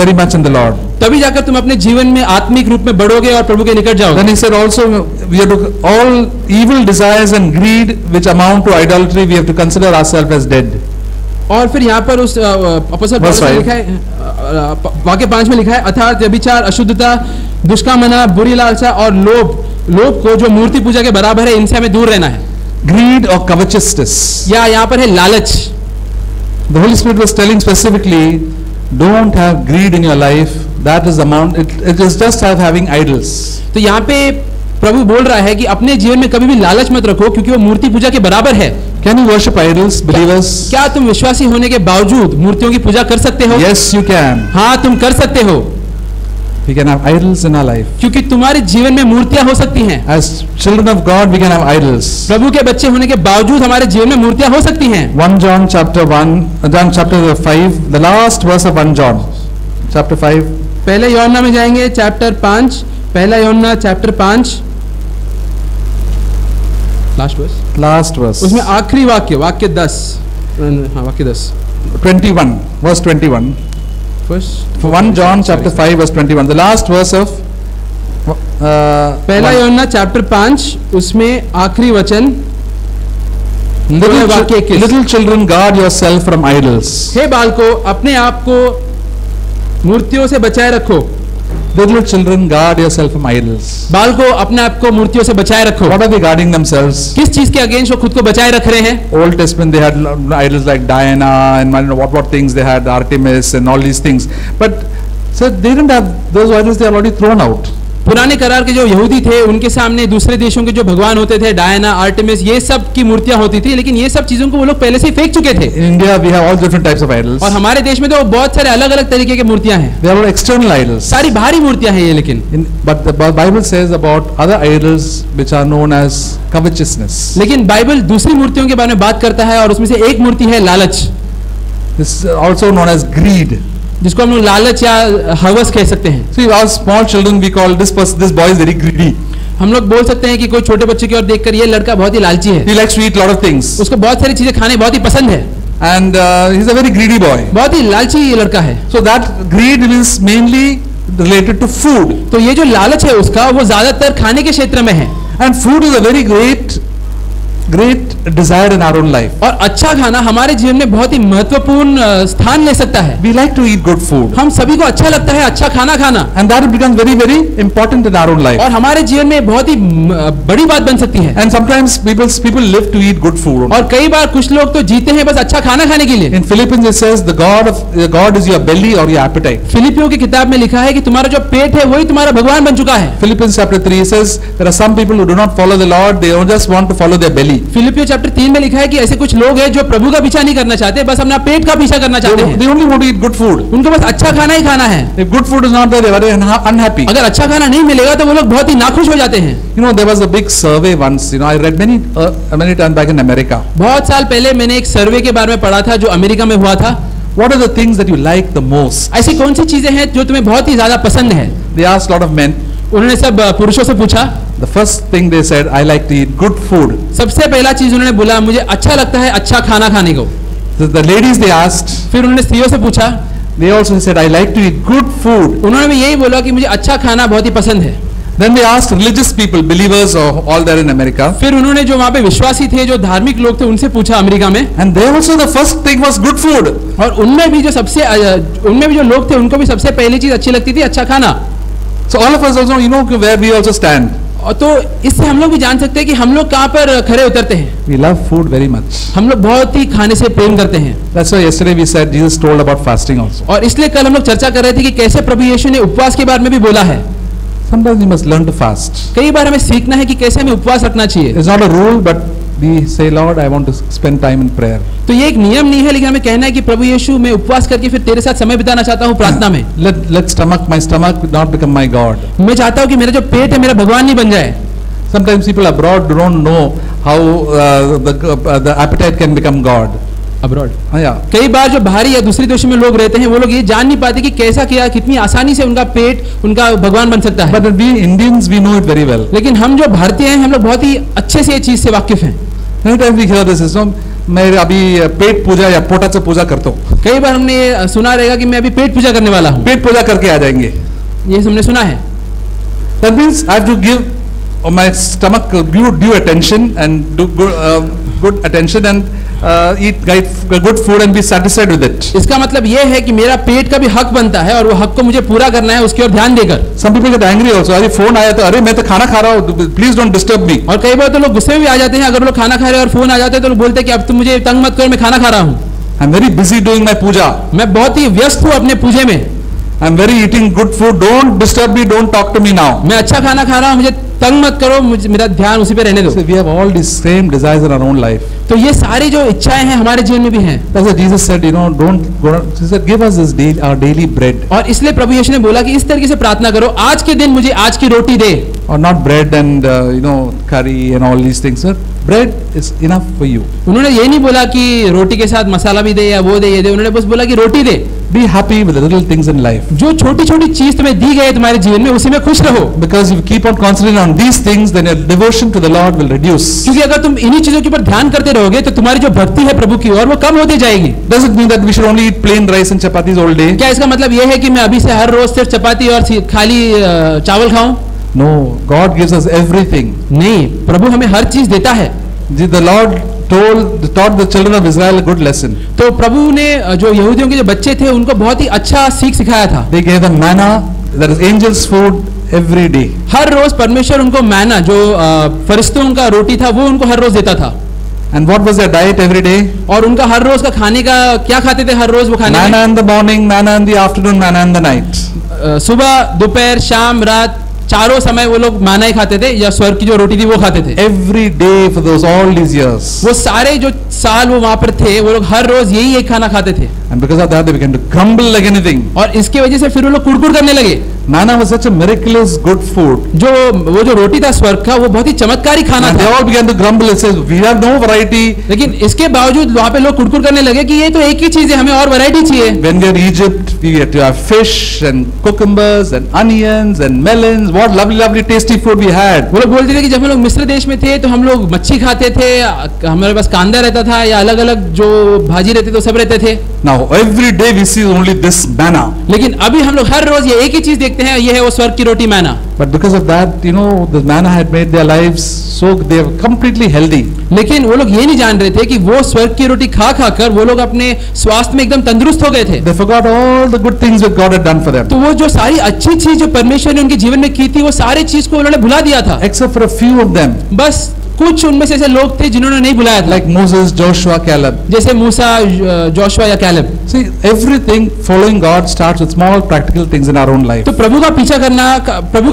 very much in the Lord. तभी जाकर तुम अपने जीवन में आत्मिक रूप में बढ़ोगे और प्रभु के निकट जाओगे। Then he said also we have to all evil desires and greed which amount to idolatry we have to consider ourselves as dead. और फिर यहाँ पर उस अपोस्तल पौलुस ने लिखा है वाक्य 5 में लिखा है अर्थात व्यभिचार, अशुद्धता, दुष्कामना, बुरी लालसा और लोभ को जो मूर्ति पूजा के बराबर है इनसे हमें दूर रहना है। Greed or covetousness. या यहाँ पर है लालच। The Holy Spirit was telling specifically, don't have greed in your life. That is amount. It is just having idols. तो यहाँ पे प्रभु बोल रहा है कि अपने जीवन में कभी भी लालच मत रखो क्योंकि वो मूर्ति पूजा के बराबर है। Can you worship idols, believers? क्या तुम विश्वासी होने के बावजूद मूर्तियों की पूजा कर सकते हो? Yes, you can. हाँ, तुम कर सकते हो। We can have idols in our life. क्योंकि तुम्हारे जीवन में मूर्तियां हो सकती हैं। As children of God, we can have idols. प्रभु के बच्चे होने के बावजूद हमारे जीवन में मूर्तियां हो सकती हैं। 1 John chapter 5, the last verse of 1 John chapter 5. पहला यूहन्ना में जाएंगे चैप्टर 5, पहला यूहन्ना चैप्टर 5 Last verse. उसमें आखिरी वाक्य 10, हाँ वाक्य 10, 21, verse 21. First 1 John chapter 5 verse 21. The last verse of पहला यूहन्ना चैप्टर 5 उसमें आखिरी वचन वाक्य 21. Little children, guard yourself from idols. हे बालको, अपने आप को मूर्तियों से बचाए रखो. Little children, guard yourself from idols. बालको, अपने आप को मूर्तियों से बचाए रखो. What are they guarding themselves? किस चीज के अगेंस्ट वो खुद को बचाए रख रहे हैं? Old Testament they had idols like Diana and I don't know what things they had, Artemis and all these things. But so they didn't have those idols, they are already thrown out. पुराने करार के जो यहूदी थे उनके सामने दूसरे देशों के जो भगवान होते थे, डायना, आर्टेमिस, ये सब की मूर्तियां होती थी, लेकिन ये सब चीजों को वो लोग पहले से ही फेंक चुके थे. In India we have all different types of idols. और हमारे देश में तो बहुत सारे अलग अलग तरीके की मूर्तियां हैं. They are all external idols. सारी बाहरी मूर्तियां हैं ये. लेकिन But the Bible says about other idols which are known as covetousness. लेकिन बाइबल दूसरी मूर्तियों के बारे में बात करता है, और उसमें से एक मूर्ति है लालच. This is also known as greed. जिसको हम लोग लालच या हवस कह सकते हैं. See, our small children we call this boy is very greedy. हम लोग बोल सकते हैं कि कोई छोटे बच्चे की ओर देखकर ये लड़का बहुत ही लालची है. He likes to eat lot of things. उसको बहुत सारी चीजें खाने बहुत ही पसंद है. And he's a very greedy boy. बहुत ही लालची ये लड़का है. So that greed is mainly related to food. तो ये जो लालच है उसका, वो ज्यादातर खाने के क्षेत्र में है. And food is a very great desire in our own life. और अच्छा खाना हमारे जीवन में बहुत ही महत्वपूर्ण स्थान ले सकता है. We like to eat good food. हम सभी को अच्छा लगता है अच्छा खाना खाना. And that becomes very very important in our own life. और हमारे जीवन में बहुत ही बड़ी बात बन सकती है. And sometimes people live to eat good food. और कई बार कुछ लोग तो जीते हैं बस अच्छा खाना खाने के लिए. In Philippians it says the God is your belly or your appetite. फिलिपियों की किताब में लिखा है कि तुम्हारा जो पेट है वही तुम्हारा भगवान बन चुका है. Philippians chapter 3 says there are some people who do not follow the Lord, they just want to follow their belly. फिलिपियों चैप्टर 3 में लिखा है कि ऐसे कुछ लोग हैं जो प्रभु का पीछा नहीं करना चाहते, बस अपना पेट का पीछा करना चाहते हैं. They only want to eat good food. उनको बस अच्छा खाना ही खाना है. If good food is not there, they are very unhappy. अगर अच्छा खाना नहीं मिलेगा तो वो लोग बहुत ही नाखुश हो जाते हैं. You know, there was a big survey once. You know, I read many times back in America. बहुत साल पहले मैंने एक सर्वे के बारे में पढ़ा था जो अमेरिका में हुआ था. What are the things that you like the most? ऐसी कौन सी चीजें हैं जो तुम्हें बहुत ही ज्यादा पसंद है? They asked a lot of men. उन्होंने सब पुरुषों से पूछा. The first thing they said, I like to eat good food. सबसे पहला चीज उन्होंने बोला मुझे अच्छा लगता है अच्छा खाना खाने को. The ladies they asked. फिर उन्होंने स्त्रियों से पूछा. They also said, I like to eat good food. उन्होंने भी यही बोला कि मुझे अच्छा खाना बहुत ही पसंद है. Then they asked religious people, believers all there in America. फिर उन्होंने जो वहाँ पे विश्वासी थे, जो धार्मिक लोग थे, उनसे पूछा अमेरिका में. And there also the first thing was good food. और उनमें भी जो लोग थे उनको भी सबसे पहली चीज अच्छी लगती थी अच्छा खाना. So all of us also, you know, where we also stand. और तो इससे हम लोग भी जान सकते हैं कि हम लोग कहाँ पर खड़े उतरते हैं. We love food very much. हम लोग बहुत ही खाने से प्रेम करते हैं. That's why yesterday we said Jesus told about fasting also. और इसलिए कल हम लोग चर्चा कर रहे थे कि कैसे प्रभु यीशु ने उपवास के बारे में भी बोला है. Sometimes we must learn to fast. कई बार हमें सीखना है कि कैसे हमें उपवास रखना चाहिए. It's not a rule, but we say, Lord, I want to spend time in prayer. तो ये एक नियम नहीं है, लेकिन हमें कहना है कि प्रभु यीशु मैं उपवास करके फिर तेरे साथ समय बिताना चाहता हूँ प्रार्थना में. Let my stomach not become my God. मैं चाहता हूँ कि मेरा जो पेट है मेरा भगवान नहीं बन जाए. Sometimes people abroad don't know how the appetite can become God. Abroad. Yeah. कई बार जो बाहरी या दूसरे देशों में लोग रहते हैं वो लोग ये जान नहीं पाते कि कैसा किया कितनी आसानी से उनका पेट उनका भगवान बन सकता है. But we Indians we know it very well. लेकिन हम जो भारतीय हैं हम लोग बहुत ही अच्छे से ये चीज से वाकिफ हैं. Many times we hear this, मैं अभी पेट पूजा या पोटाचं पूजा करता हूँ. कई बार हमने ये सुना रहेगा कि मैं अभी पेट पूजा करने वाला हूँ. पेट पूजा करके आ जाएंगे. ये हमने सुना है. That means I have to give my stomach due attention and do good attention and eat good food and be satisfied with it. इसका मतलब ये है कि मेरा पेट का भी हक बनता है और वो हक को मुझे पूरा करना है उसकी ओर ध्यान देकर. Some people get angry also. अरे फोन आया तो अरे मैं तो खाना खा रहा हूँ, please don't disturb me. और कई बार तो लोग गुस्से में भी आ जाते हैं अगर लोग खाना खा रहे हैं और फोन आ जाते हैं तो लोग बोलते हैं कि अब तुम मुझे तंग मत करो मैं खाना खा रहा हूँ. I'm very busy doing my puja. मैं बहुत ही व्यस्त हूँ अपने पूजे में. I'm very eating good food. Don't disturb me. Don't talk to me now. मैं अच्छा खाना खा रहा हूँ मुझे तंग मत करो मुझे मेरा ध्यान उसी पे रहने दो. So we have all these same desires in our own life. तो ये सारी जो इच्छाएं हैं हमारे जीवन में भी हैं. That's why Jesus said, you know, don't go. He said, give us this our daily bread. और इसलिए प्रभु यीशु ने बोला कि इस तरीके से प्रार्थना करो आज के दिन मुझे आज की रोटी दे. Or not bread and you know curry and all these things. Sir, bread is enough for you. उन्होंने ये नहीं बोला कि रोटी के साथ मसाला भी दे या वो दे ये दे. उन्होंने बस बोला कि रोटी दे be happy with the little things in life. जो छोटी छोटी चीज तुम्हें दी गई है तुम्हारे जीवन में, उसी में खुश रहो, Because if you keep on concentrating on these things, then your devotion to the Lord will reduce. क्योंकि अगर तुम इन्हीं चीजों के ऊपर ध्यान करते रहोगे तो तुम्हारी जो भक्ति है प्रभु की और वो कम होती जाएगी। Does it mean that we should only eat plain rice and chapatis all day? क्या इसका मतलब ये है कि मैं अभी से हर रोज सिर्फ चपाती और खाली चावल खाऊं? No, God gives us everything. नहीं, प्रभु हमें हर चीज देता है। The Lord taught the children of Israel a good lesson. तो प्रभु ने जो यहूदियों के जो बच्चे थे उनको बहुत ही अच्छा सीख सिखाया था। They gave them manna, that is angels' food, every day. हर रोज परमेश्वर उनको मैना जो फरिश्तों का रोटी था वो उनको हर रोज देता था। And what was their diet every day? और उनका हर रोज का खाने का क्या खाते थे? हर रोज वो खाने Manna in the morning, manna in the afternoon, manna in the night. सुबह, दोपहर, शाम, रात, चारों समय वो लोग माना ही खाते थे या स्वर्ग की जो रोटी थी वो खाते थे। Every day for all these years. वो सारे जो साल वो वहां पर थे वो लोग हर रोज यही एक खाना खाते थे। And because of that they began to grumble like anything. और इसके वजह से फिर वो लोग कुड़कुड़ करने लगे। Manna was such a miraculous good food. वो जो रोटी था स्वर्ग का वो बहुत ही चमत्कारी खाना And था। they all began to grumble. It says we have no variety. लेकिन इसके बावजूद वहां पे लोग कुड़कुड़ करने लगे कि ये तो एक ही चीज है, हमें और वैरायटी चाहिए। When we are in Egypt, we get to have fish and cucumbers and onions and melons. What lovely tasty food we had. वो लोग बोलते थे कि जब हम लोग मिस्र देश में थे तो हम लोग मच्छी खाते थे, हमारे पास कांदा रहता था या अलग अलग जो भाजी रहते थे सब रहते थे। Now every day we see only this manna. लेकिन अभी हम लोग हर रोज ये एक ही चीज देखते हैं, ये है वो स्वर्ग की रोटी मैना। But because of that, you know, the manna had made their lives so they were completely healthy. लेकिन वो लोग ये नहीं जान रहे थे कि वो स्वर्ग की रोटी खा खा कर वो लोग अपने स्वास्थ्य में एकदम तंदुरुस्त हो गए थे। They forgot all the good things that God had done for them. तो वो जो सारी अच्छी चीज जो परमेश्वर ने उनके जीवन में की थी वो सारी चीज को उन्होंने भुला दिया था। Except for a few of them. बस कुछ उनमें से ऐसे लोग थे जिन्होंने नहीं भुलाया था। Like Moses, Joshua, Caleb. जैसे मूसा, जोशुआ या Caleb. See, everything following God starts with small practical things in our own life. तो प्रभु का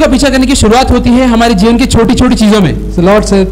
पीछा करने की शुरुआत होती है हमारे जीवन की छोटी छोटी चीजों में। So Lord said,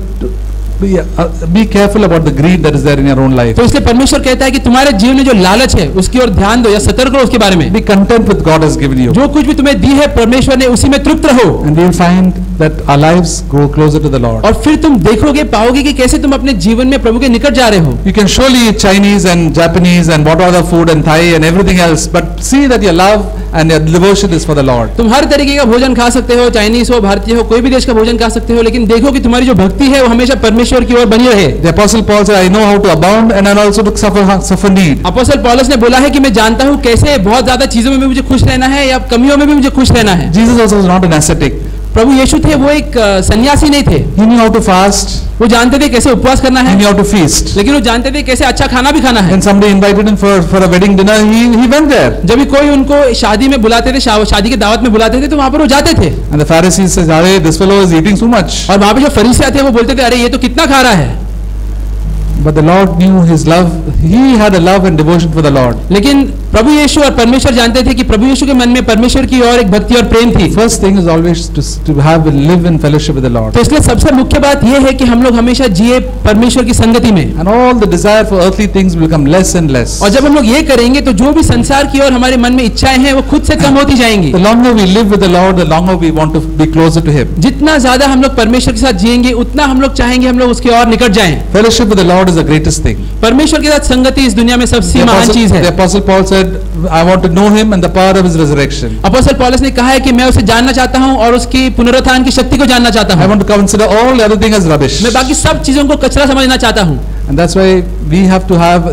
be careful about the greed that is there in your own life. तो इसलिए परमेश्वर कहता है कि तुम्हारे जीवन में जो लालच है उसकी ओर ध्यान दो या सतर्क रहो उसके बारे में। Be content with God has given you. जो कुछ भी तुम्हें दी है परमेश्वर ने उसी में तृप्त रहो। And you'll find that our lives grow closer to the Lord. और फिर तुम देखोगे पाओगे कि कैसे तुम अपने जीवन में प्रभु के निकट जा रहे हो। You can surely eat Chinese and Japanese and what other food and Thai and everything else, but see that your love and your devotion is for the Lord. तुम हर तरीके का भोजन खा सकते हो, चाइनीज हो, भारतीय हो, कोई भी देश का भोजन खा सकते हो, लेकिन देखो कि तुम्हारी जो भक्ति है वो हमेशा परमेश्वर की ओर बनी रहे। The Apostle Paul said, I know how to abound and I also to suffer need. Apostle पौलुस ने बोला है कि मैं जानता हूँ कैसे बहुत ज्यादा चीजों में भी मुझे खुश रहना है या कमियों में भी मुझे खुश रहना है। Jesus also was not an ascetic. प्रभु यीशु थे वो एक सन्यासी नहीं थे। He knew how to fast. वो जानते थे कैसे उपवास करना He है, knew how to feast. लेकिन वो जानते थे कैसे अच्छा खाना भी खाना है। When somebody invited him for a wedding dinner, he went there. जब भी कोई उनको शादी में बुलाते थे, शादी की दावत में बुलाते थे तो वहां पर वो जाते थे। And the Pharisees says, "Arey, this fellow is eating so much." और वहां पे जो फरीसिया थे वो बोलते थे अरे ये तो कितना खा रहा है। But the Lord knew his love. He had a love and devotion for the Lord. लेकिन प्रभु यीशु और परमेश्वर जानते थे कि प्रभु यीशु के मन में परमेश्वर की और एक भक्ति और प्रेम थी। First thing is always to have and live in fellowship with the Lord. तो इसलिए सबसे मुख्य बात यह है कि हम लोग हमेशा जिए परमेश्वर की संगति में। And all the desire for earthly things will become less and less. और जब हम लोग ये करेंगे तो जो भी संसार की और हमारे मन में इच्छाएं हैं वो खुद से कम होती जाएंगी। The longer we live with the Lord, the longer we want to be closer to Him. जितना ज्यादा हम लोग परमेश्वर के साथ जिएंगे उतना हम लोग चाहेंगे हम लोग उसके और निकट जाएं। Fellowship with the Lord is the greatest thing. परमेश्वर के साथ संगति इस दुनिया में सबसे महान चीज है। The Apostle Paul said, "I want to know Him and the power of His resurrection." Apostle पौलुस ने कहा है कि मैं उसे जानना चाहता हूं और उसकी पुनरुत्थान की शक्ति को जानना चाहता I हूं। want to consider all the other things as rubbish. मैं बाकी सब चीजों को कचरा समझना चाहता हूं। And that's why we have to have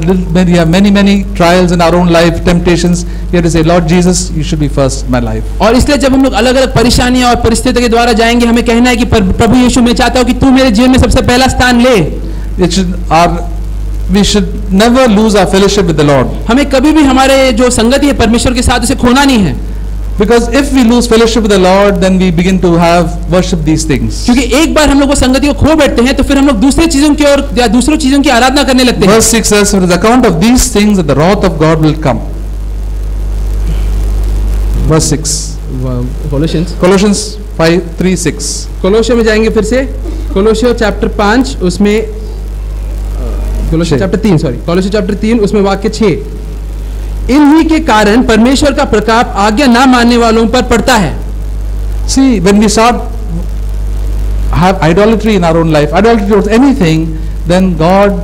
many trials in our own life, temptations. We have to say, Lord Jesus, you should be first in my life. और इसलिए जब हम लोग अलग अलग परेशानियां और परिस्थितियों के द्वारा जाएंगे हमें कहना है कि प्रभु यीशु मैं चाहता हूं कि तू मेरे जीवन में सबसे पहला स्थान ले। We should never lose our fellowship with the Lord. हमें कभी भी हमारे जो संगति है परमेश्वर के साथ उसे खोना नहीं है। Because if we lose fellowship with the Lord, then we begin to have worship these things. क्योंकि एक बार हम लोग वो संगति को खो बैठते हैं तो फिर हम लोग दूसरी चीजों की और या दूसरों चीजों की आराधना करने लगते हैं। Verse 6 says, "For the account of these things that the wrath of God will come." Verse 6. Colossians 5:3-6. कोलोसियों में जाएंगे फिर से। कोलोसियों चैप्टर 5 उसमें कोलोसियों चैप्टर 3 उसमें वाक्य 6। इन्हीं के कारण परमेश्वर का प्रताप आज्ञा ना मानने वालों पर पड़ता है। See, when we start have idolatry in our own life, idolatry towards anything, then God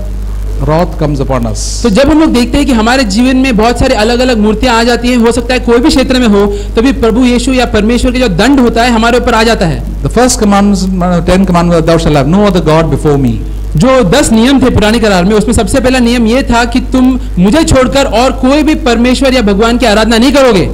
wrath comes upon us. तो जब हम लोग देखते हैं कि हमारे जीवन में बहुत सारे अलग अलग मूर्तियां आ जाती हैं, हो सकता है कोई भी क्षेत्र में हो, तभी प्रभु यीशु या परमेश्वर का जो दंड होता है हमारे ऊपर आ जाता है। The first commandment, 10 commandments, thou shalt have no other God before me. जो 10 नियम थे पुराने करार में, उसमें सबसे पहला नियम ये था कि तुम मुझे छोड़कर और कोई भी परमेश्वर या भगवान की आराधना नहीं करोगे।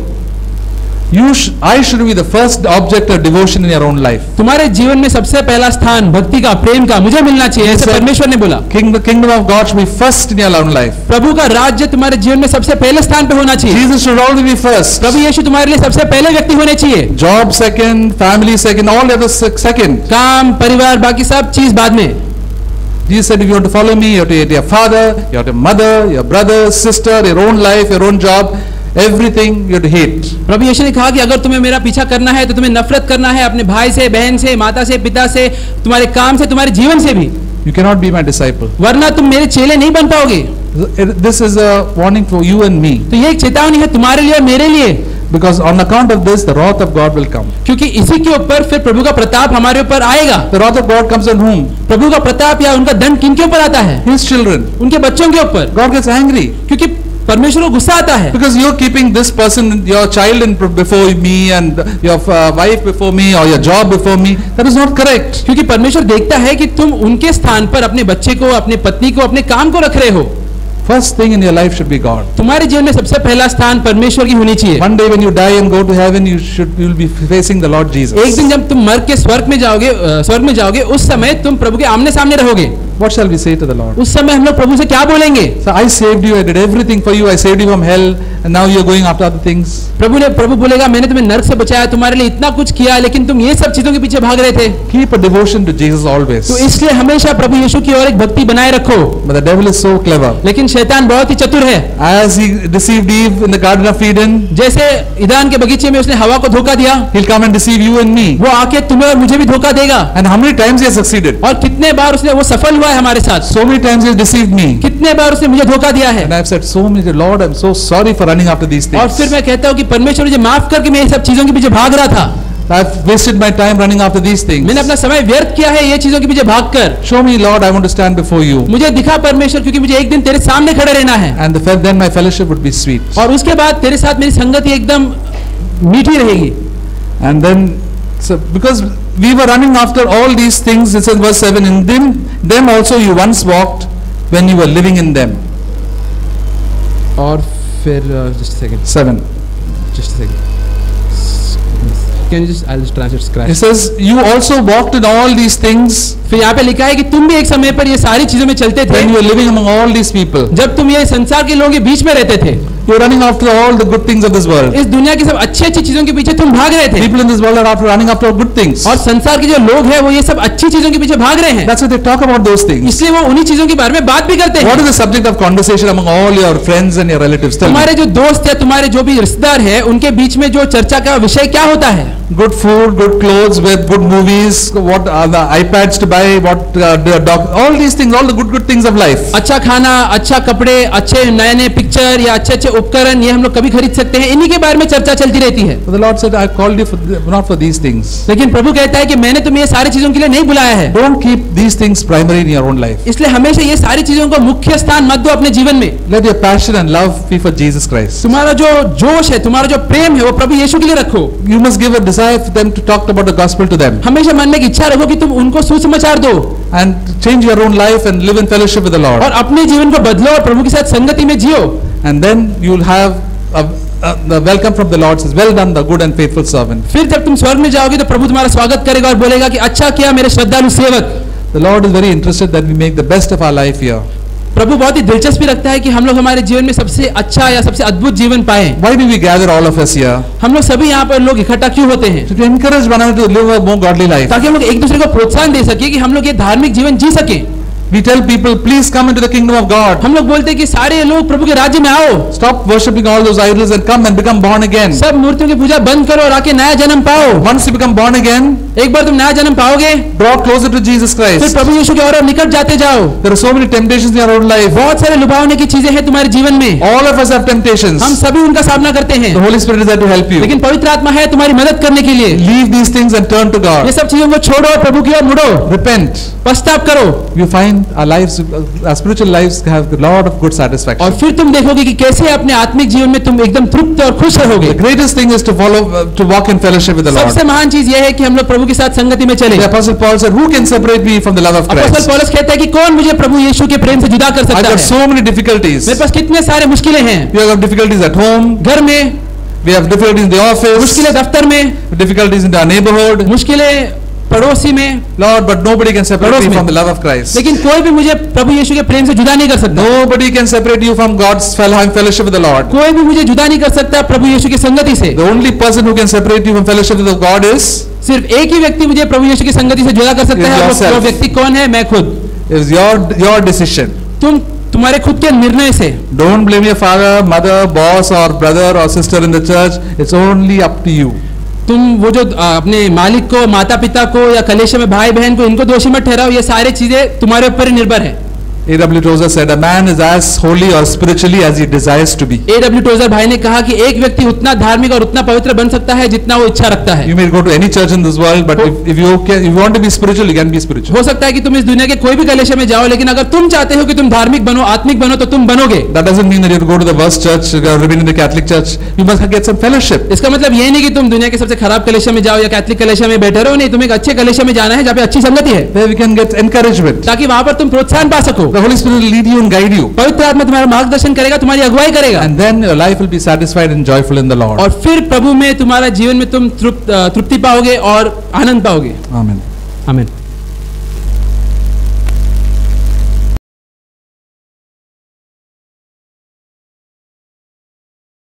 I should be the first object of devotion in your own life. तुम्हारे जीवन में सबसे पहला स्थान भक्ति का, प्रेम का मुझे मिलना चाहिए, ऐसे परमेश्वर ने बोला। The kingdom of God should be first in your own life. प्रभु का राज्य तुम्हारे जीवन में सबसे पहले स्थान पे होना चाहिए। Jesus should always be first. प्रभु यीशु तुम्हारे लिए सबसे पहले व्यक्ति होने चाहिए। Job second, family second, all the others second. काम, परिवार, बाकी सब चीज बाद में। Jesus said, if you want to follow me, you have to hate your father, you have to mother, your brother, sister, your own life, your own job, everything you have to hate. प्रभु यीशु ने कहा कि अगर तुम्हें मेरा पीछा करना है तो तुम्हें नफरत करना है अपने भाई से, बहन से, माता से, पिता से, तुम्हारे काम से, तुम्हारे जीवन से भी। You cannot be my disciple. वरना तुम मेरे चेले नहीं बन पाओगे। This is a warning for you and me. तो ये एक चेतावनी है तुम्हारे लिए और मेरे लिए। Because on account of this, the wrath of God will come. क्योंकि इसी के ऊपर फिर प्रभु का प्रताप हमारे ऊपर आएगा। The wrath of God comes on whom? प्रभु का प्रताप या उनका दंड किनके ऊपर आता है? His children. उनके बच्चों के ऊपर। God gets angry. क्योंकि परमेश्वर को गुस्सा आता है। Because you're keeping this person, your child before me and your wife before me or your job before me. That is not correct. क्योंकि परमेश्वर देखता है कि तुम उनके स्थान पर अपने बच्चे को, अपने पत्नी को, अपने काम को रख रहे हो। First thing in your life should be God. तुम्हारे जीवन में सबसे पहला स्थान परमेश्वर की होनी चाहिए। One day when you die and go to heaven, you'll be facing the Lord Jesus. एक दिन जब तुम मर के स्वर्ग में जाओगे, उस समय तुम प्रभु के आमने सामने रहोगे। What shall we say to the Lord? उस समय हम लोग प्रभु से क्या बोलेंगे? So I saved you, I did everything for you, I saved you from hell, and now you're going after other things. प्रभु बोलेगा मैंने तुम्हें नरक से बचाया, तुम्हारे लिए इतना कुछ किया, लेकिन तुम ये सब चीजों के पीछे भाग रहे थे। Keep a devotion to Jesus always. तो इसलिए हमेशा प्रभु यीशु की ओर एक भक्ति बनाए रखो। But the devil is so clever. लेकिन शैतान बहुत ही चतुर है। As he deceived Eve in the Garden of Eden, जैसे ईदान के बगीचे में उसने हवा को धोखा दिया, he'll come and deceive you and me. वो आके तुम्हें और मुझे भी धोखा देगा। And how many times he has succeeded? और कितने बार उसने वो सफल हुआ है हमारे साथ। So many times he has deceived me. कितने बार उसने मुझे धोखा दिया है। And I've said so many, Lord, I'm so sorry for running after these things. और फिर मैं कहता हूँ कि परमेश्वर मुझे माफ करके मैं ये सब चीजों के पीछे भाग रहा था। I've wasted my time running after these things. मैंने अपना समय व्यर्थ किया है ये चीजों के पीछे भागकर। Show me, Lord, I want to stand before you. मुझे दिखा परमेश्वर, क्योंकि मुझे एक दिन तेरे सामने खड़े रहना है। And then my fellowship would be sweet. और उसके बाद तेरे साथ मेरी संगति एकदम मीठी रहेगी। And then, so because we were running after all these things, it says verse 7, in them also you once walked when you were living in them. और फिर just a second. 7. Just a second. Can you just, I'll just translate scratch. It says you also walked in all these things फिर यहाँ पे लिखा है कि तुम भी एक समय पर ये सारी चीजों में चलते थे। when you were living among all these people. जब तुम ये संसार के लोगों के बीच में रहते थे। You were running after all the good things of this world. इस दुनिया की सब अच्छी चीजों के पीछे तुम भाग रहे थे। People in this world are running after good things. और संसार के जो लोग हैं वो ये सब अच्छी चीजों के पीछे भाग रहे हैं। That's why they talk about those things. इसलिए वो उन्हीं चीजों के बारे में बात भी करते हैं। What is the subject of conversation among all your friends and your relatives? Tell me. तुम्हारे जो दोस्त है, तुम्हारे जो भी रिश्तेदार है, उनके बीच में जो चर्चा का विषय क्या होता है? Good food, good clothes, with good movies, what are the iPads to buy, what all these things, all the good things of life. अच्छा खाना, अच्छा कपड़े, अच्छे नए पिक्चर या अच्छे उपकरण, ये हम लोग कभी खरीद सकते हैं। इन्हीं के बारे में चर्चा चलती रहती है। The Lord said, I called you not for these things. लेकिन प्रभु कहता है कि मैंने तुम्हें ये सारी चीजों के लिए नहीं बुलाया है। Don't keep these things primary in your own life. इसलिए हमेशा ये सारी चीजों को मुख्य स्थान मत दो अपने जीवन में। Let your passion and love be for Jesus Christ. तुम्हारा जो जोश है, तुम्हारा जो प्रेम है, वो प्रभु यीशु के लिए रखो। You must give a desire for them to talk about the gospel to them. हमेशा मन में एक इच्छा रखो कि तुम उनको सुसमाचार दो। And change your own life and live in fellowship with the Lord. और अपने जीवन को बदलो और प्रभु के साथ संगति में जियो। And then you'll have the welcome from the Lord says, well done, the good and faithful servant. फिर जब तुम स्वर्ग में जाओगे तो प्रभु तुम्हारा स्वागत करेगा और बोलेगा कि अच्छा किया मेरे श्रद्धालु सेवक। The Lord is very interested that we make the best of our life here. प्रभु बहुत ही दिलचस्पी रखता है कि हम लोग हमारे जीवन में सबसे अच्छा या सबसे अद्भुत जीवन पाएं। Why do we gather all of us here? हम लोग सभी यहाँ पर लोग इकट्ठा क्यों होते हैं? To encourage one another to live a more godly life. ताकि हम लोग एक दूसरे को प्रोत्साहन दे सके कि हम लोग ये धार्मिक जीवन जी सके। We tell people, please come into the kingdom of God. हम लोग बोलते हैं कि सारे लोग प्रभु के राज्य में आओ। Stop worshipping all those idols and come and become born again. सब मूर्तियों की पूजा बंद करो और आके नया जन्म पाओ। Once you become born again, एक बार तुम नया जन्म पाओगे, draw closer to Jesus फिर Christ. प्रभु यीशु की ओर निकट जाते जाओ। There are so many temptations in your own life. बहुत सारे लुभावने की चीजें हैं तुम्हारे जीवन में। All of us have temptations. हम सभी उनका सामना करते हैं। The Holy Spirit is there to help you. लेकिन पवित्र आत्मा है तुम्हारी मदद करने के लिए। Leave these things and turn to ये God. सब चीजों को छोड़ो और प्रभु की ओर मुड़ो। Repent. पश्चाताप करो। You find our lives, our spiritual lives have a lot of good और satisfaction. फिर तुम देखोगे कि कैसे अपने आत्मिक जीवन में तुम एकदम तृप्त और खुश रहोगे। The greatest thing is to to walk in fellowship with the Lord. सबसे महान चीज यह है कि हम लोग प्रभु के साथ संगति में चले। The Apostle Paul said, "Who can separate me from the love of अपोस्तल Christ? पौलुस कहता है कि कौन मुझे प्रभु यीशु के प्रेम से जुदा कर I've सकता got है। so many difficulties. मेरे पास कितने सारे मुश्किलें हैं, We have difficulties at home. घर में, We have difficulties in the office. मुश्किलें दफ्तर में, Difficulties in our neighborhood. मुश्किलें पड़ोसी में, Lord, but nobody can separate पड़ोस me में। from the love of Christ. लेकिन कोई भी मुझे प्रभु यीशु के प्रेम से जुदा नहीं कर सकता। Nobody can separate you from God's fellowship with the Lord. कोई भी मुझे जुदा नहीं कर सकता प्रभु यीशु की संगति से। The only person who can separate you from fellowship with God is सिर्फ एक ही व्यक्ति मुझे प्रभु यीशु की संगति से जुदा कर सकता है, और Yourself. वो व्यक्ति कौन है? मैं खुद। your decision. तुम्हारे खुद के निर्णय से। Don't blame your father, mother, boss or brother or sister in the church. It's only up to you. तुम वो जो अपने मालिक को, माता पिता को या कलेशे में भाई बहन को, इनको दोषी मत ठहराओ। ये सारी चीजें तुम्हारे ऊपर ही निर्भर है। A.W. Tozer said, "A man is as holy or spiritually as he desires to be." A.W. Trouser भाई ने कहा कि एक व्यक्ति उतना धार्मिक और उतना पवित्र बन सकता है जितना वो इच्छा रखता है। You may go to any church in this world, but if you want to be spiritual, you can be spiritual. हो सकता है कि तुम इस दुनिया के कोई भी कलेशे में जाओ, लेकिन अगर तुम चाहते हो कि तुम धार्मिक बनो, आत्मिक बनो, तो तुम बनोगे। That doesn't mean that you have to go to the worst church or remain in the Catholic church. You must get some fellowship. इसका मतलब ये नहीं कि तुम दुनिया के सबसे खराब कलेशे में जाओ या कैथलिक कलेशे में बैठे रहो। नहीं, तुम्हें एक अच्छे कलेशे में जाना है जहाँ पे अच्छी संगति है, Where we can get encouragement. ताकि वहां पर तुम प्रोत्साहन पा सको। The Holy Spirit will lead you and guide you. पवित्र आत्मा तुम्हारा मार्गदर्शन करेगा, तुम्हारी अगुवाई करेगा, And then your life will be satisfied and joyful in the Lord. और फिर प्रभु में तुम्हारा जीवन में तुम तृप्ति पाओगे और आनंद पाओगे। Amen. आमीन।